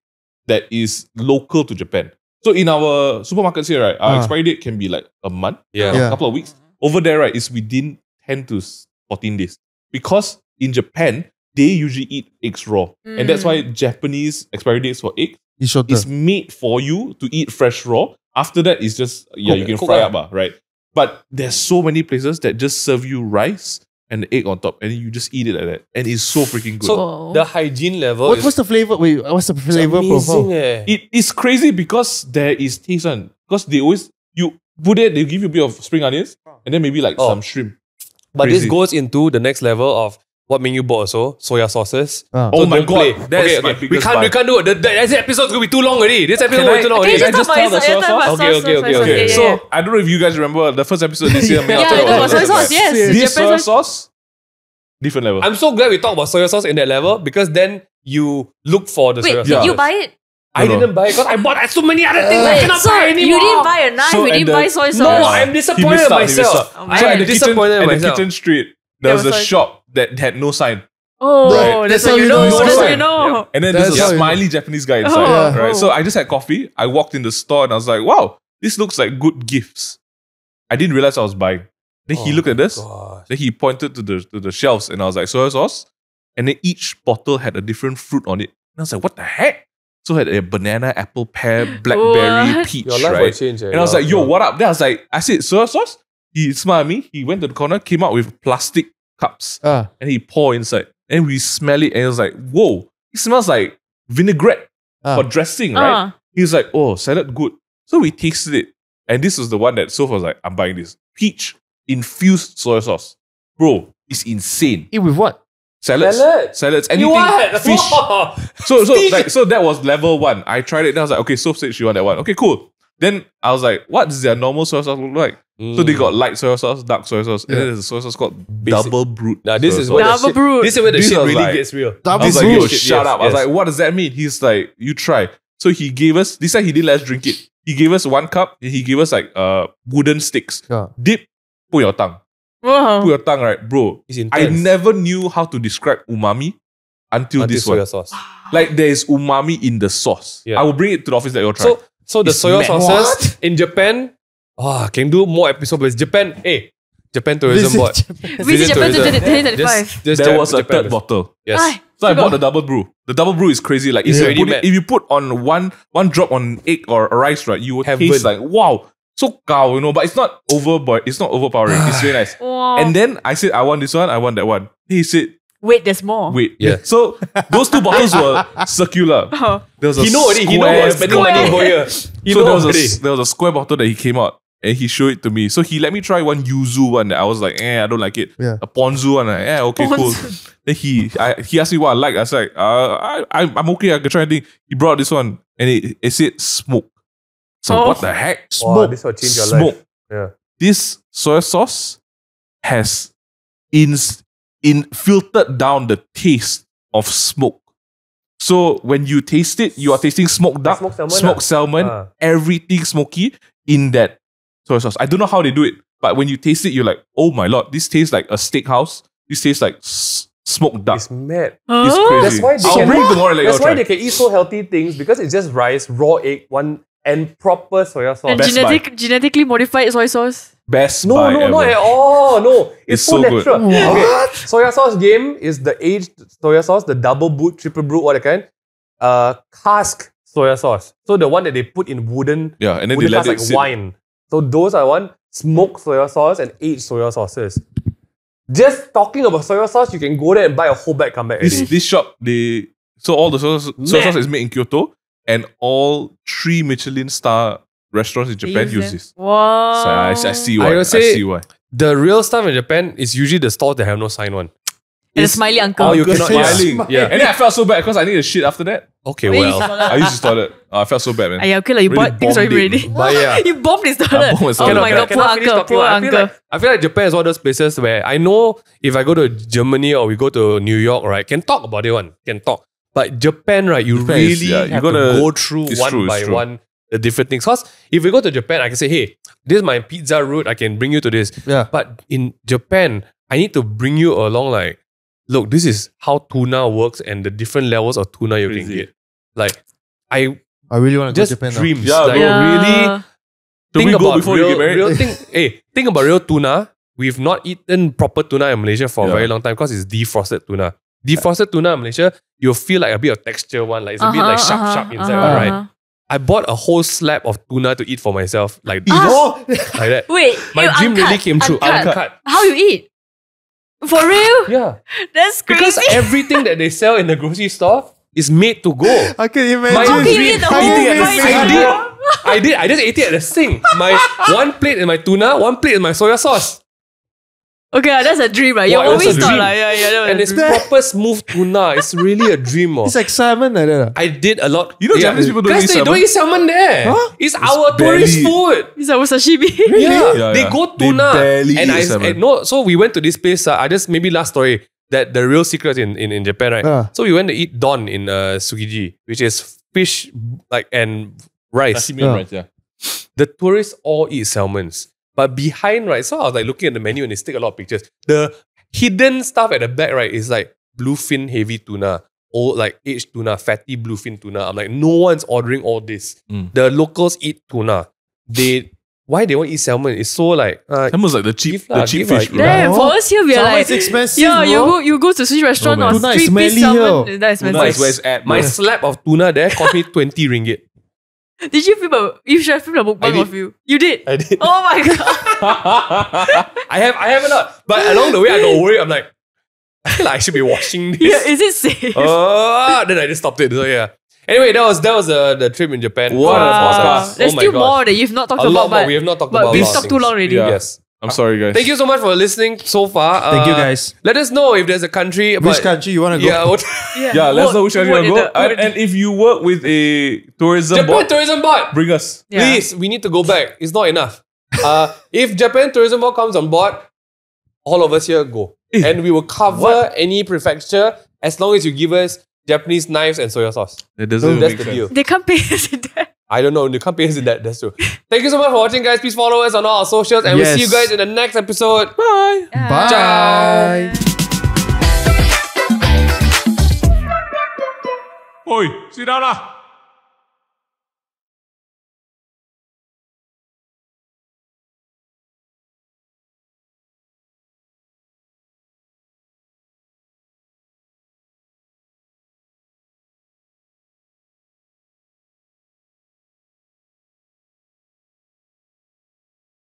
that is local to Japan. So in our supermarkets here, right, our expiry date can be like a month, Yeah. a couple of weeks. Over there, right, is within 10 to 14 days. Because in Japan, they usually eat eggs raw. And that's why Japanese expiry dates for eggs It's shorter. is made for you to eat fresh raw. After that, it's just, you can Cook fry lah. up, right? But there's so many places that just serve you rice and the egg on top, and you just eat it like that. And it's so freaking good. So Oh. the hygiene level What's the flavor? Wait, what's the flavor profile? amazing. It is crazy because there is taste on. Because they always, you put it, they give you a bit of spring onions and then maybe like some shrimp. But Crazy. this goes into the next level of what Ming you bought also, soya sauces. Ah. Oh So my don't God, play. that's Okay, my okay. biggest buy. We can't do it. This episode's going to be too long already. This episode Can will be I- too long Can you already. just talk tell about the soy sauce? Okay. Okay, Yeah. so I don't know if you guys remember the first episode this year. Yeah, After Yeah, all, that was soy right? sauce. Yes. This Japan soy soy- sauce, different level. I'm so glad we talked about soya sauce in that level because then you look for the Wait, soya did sauce. you buy it? I No. didn't buy it because I bought so many other things. I Wait, cannot so buy anymore. you didn't buy a knife, So, you and didn't the- buy soy sauce. No, Yeah. I'm He disappointed missed in out, he missed myself. out. Oh, So man. at the Disappointed in kitchen myself. street, There there was was a like- shop that had no sign. Oh, Right. that's That's how you how know. you know. That's how Right. you know. And then That's there's how a you- smiley Japanese guy inside. Oh. Right. So I just had coffee. I walked in the store and I was like, wow, this looks like good gifts. I didn't realize I was buying. Then he looked at this. God. Then he pointed to the shelves and I was like, soy sauce. And then each bottle had a different fruit on it. And I was like, what the heck? So it had a banana, apple, pear, blackberry, What? peach, Your life will right? change. And I was like, yo, what up? Then I said, soy sauce? He smiled at me. He went to the corner, came out with plastic cups Ah. and he poured inside. And we smell it and it was like, whoa, it smells like vinaigrette Ah. for dressing, right? Uh, He was like, oh, salad good. So we tasted it. And this was the one that Soph was like, I'm buying this. Peach infused soy sauce. Bro, it's insane. Eat with what? Salads. Salad? Salads. You Anything. what? Fish. Wow. So that was level 1. I tried it. Then I was like, okay, Soph said she want that one. Okay, cool. Then I was like, what does their normal soy sauce look like? So they got light soy sauce, dark soy sauce, and then there's a soy sauce called double brewed. Now this soy is sauce. where the Double shit- brewed. This is where the This shit was really like- gets real. Double I was like, brewed. yo, Shit, shut yes, up. I was yes. like, what does that mean? He's like, you try. So he gave us, this time he didn't let us drink it. He gave us 1 cup, and he gave us like wooden sticks. Yeah. Dip, put your tongue. Put wow. your tongue, right? Bro, It's I intense. never knew how to describe umami until this soya one. sauce. Like there is umami in the sauce. Yeah. I will bring it to the office that you'll try. So the It's soya mad. sauces in Japan, can do more episodes. But Japan, Japan Tourism Visit Board. Japan. Visit Japan to tourism. 2035. Just there was a Japan. third bottle. Yes. Ay, So I you bought got- the double brew. The double brew is crazy. Like It's if, already you put mad. if you put on one drop on egg or rice, right, you would Heaven. taste like wow, so cow, but it's not it's not overpowering. It's very nice. Wow. And then I said, I want this one, I want that one. He said, Wait, there's more. wait. Yeah. So those 2 bottles were circular. Oh. There was a He know already. He know square what's spending money for here. He so know there was, already. there was a square bottle that he came out and he showed it to me. So he let me try one yuzu one that I was like, I don't like it. Yeah. A ponzu one, okay, cool. Then he asked me what I like. I was like, I'm okay, I can try anything. He brought this one and it said smoke. So Oh. what the heck? Wow, Smoke. this will change your Smoke. life. Yeah. This soy sauce has filtered down the taste of smoke. So when you taste it, you are tasting smoked duck, Smoked salmon smoked lah. salmon, Ah. everything smoky in that soy sauce. I don't know how they do it, but when you taste it, you're like, oh my lord, this tastes like a steakhouse. This tastes like smoked duck. It's mad. It's Huh? crazy. That's why they I'll can- bring it tomorrow. That's why they can eat so healthy things because it's just rice, raw egg, one and proper soya sauce. And Best genetically modified soy sauce. Best No, buy no, ever. not at all. No, it's so so good. natural. Okay, soya sauce game is the aged soya sauce, the double boot, triple boot, what kind? Cask soya sauce. So the one that they put in wooden, Yeah, and then they wooden let cask it like sit. wine. So those are one smoked soya sauce and aged soya sauces. Just talking about soya sauce, you can go there and buy a whole bag, come back. This shop, so all the soy sauce is made in Kyoto, and all 3 Michelin star restaurants in Japan use this. Wow. So I see why. I will I say- see why. The real stuff in Japan is usually the stores that have no sign one. And the smiley uncle. Oh, you Uncle cannot smiling. Yeah. And then I felt so bad because I needed shit after that. Okay, Wait, well. I used to toilet. I felt so bad, man. Yeah, okay, like you Really bought things bombed already. it. But yeah. You bombed his I toilet. bombed his Oh toilet. my god, poor Cannot finish uncle, talking poor about it. uncle. I feel like Japan is one of those places where I know if I go to Germany or we go to New York, right, can talk about it one. Can talk. But Japan, right, you Japan really is- yeah, you have gotta- to go through it's one true, it's by true. one the different things. Because if we go to Japan, I can say, hey, this is my pizza route, I can bring you to this. Yeah. But in Japan, I need to bring you along like, look, this is how tuna works and the different levels of tuna you can Crazy. get. Like, I I really want to go to just Japan now. dreams. Yeah, like, bro. really Should we go before you get married? think about real tuna. We've not eaten proper tuna in Malaysia for a Yeah. very long time because it's defrosted tuna. Defrosted tuna in Malaysia, you'll feel like a bit of texture one. Like it's a bit like sharp inside one, right? I bought a whole slab of tuna to eat for myself. Like this. Oh, Like that. Wait, My you dream really uncut, came true. Uncut. How you eat? For real? Yeah. That's crazy. Because everything that they sell in the grocery store is made to go. I can imagine. My How can you dream- eat the I whole did. fried I did. I just ate it at the sink. My one plate is my tuna, one plate is my soya sauce. Okay, that's a dream, right? You Wow, that's always a thought dream. like, that And was it's a dream. proper smooth tuna. It's really a dream. It's like salmon like that. I did a lot. You know Japanese people don't Guys, eat they salmon? don't eat salmon there. Huh? It's our tourist barely- food. It's our sashimi. Yeah. Yeah, They yeah. go They tuna. barely and eat I salmon. and no, so we went to this place. I just maybe last story that the real secret in Japan, right? Ah. So we went to eat don in Tsukiji, which is fish like and rice. Sashimi and rice, yeah. The tourists all eat salmons. But behind, right? So I was like looking at the menu and they stick a lot of pictures. The hidden stuff at the back, right, is like bluefin heavy tuna, or like aged tuna, fatty bluefin tuna. I'm like, no one's ordering all this. The locals eat tuna. Why they won't eat salmon? It's so like Salmon's like the cheap Give lah, fish, give bro. lah. Damn, for us here we are Salmon like, is expensive, yeah, bro. you go to sushi restaurant Oh, or man. Tuna is 3-piece smelly salmon. here. That's Tuna is expensive. where it's at, my bro. slab of tuna there cost me 20 ringgit. Did you film you should have filmed a mukbang did. of you. You did? I did. Oh my god. I have a lot. But along the way I got worried. I'm like, I feel like I should be washing this. Yeah, is it safe? Then I just stopped it. So yeah. Anyway, that was the trip in Japan. What a Wow. podcast. There's Oh my still gosh. more that you've not talked A lot about, more. but, We have not talked but about a we've lot of talked too things. long already. Yeah. Yes. I'm sorry, guys. Thank you so much for listening so far. Thank you guys. Let us know if there's a country. Which country you want to go? Yeah, what, Yeah, let us know which country you vote want to in go. the- And if you work with a tourism Japan board, Tourism Board. bring us. Yeah. Please, we need to go back. It's not enough. If Japan Tourism Board comes on board, all of us here go. And we will cover any prefecture as long as you give us Japanese knives and soya sauce. It doesn't That's make the sense. deal. They can't pay us in that. I don't know. You can't pay us in that. That's true. Thank you so much for watching, guys. Please follow us on all our socials. And we'll see you Yes. guys in the next episode. Bye. Bye. Oi, sit down lah.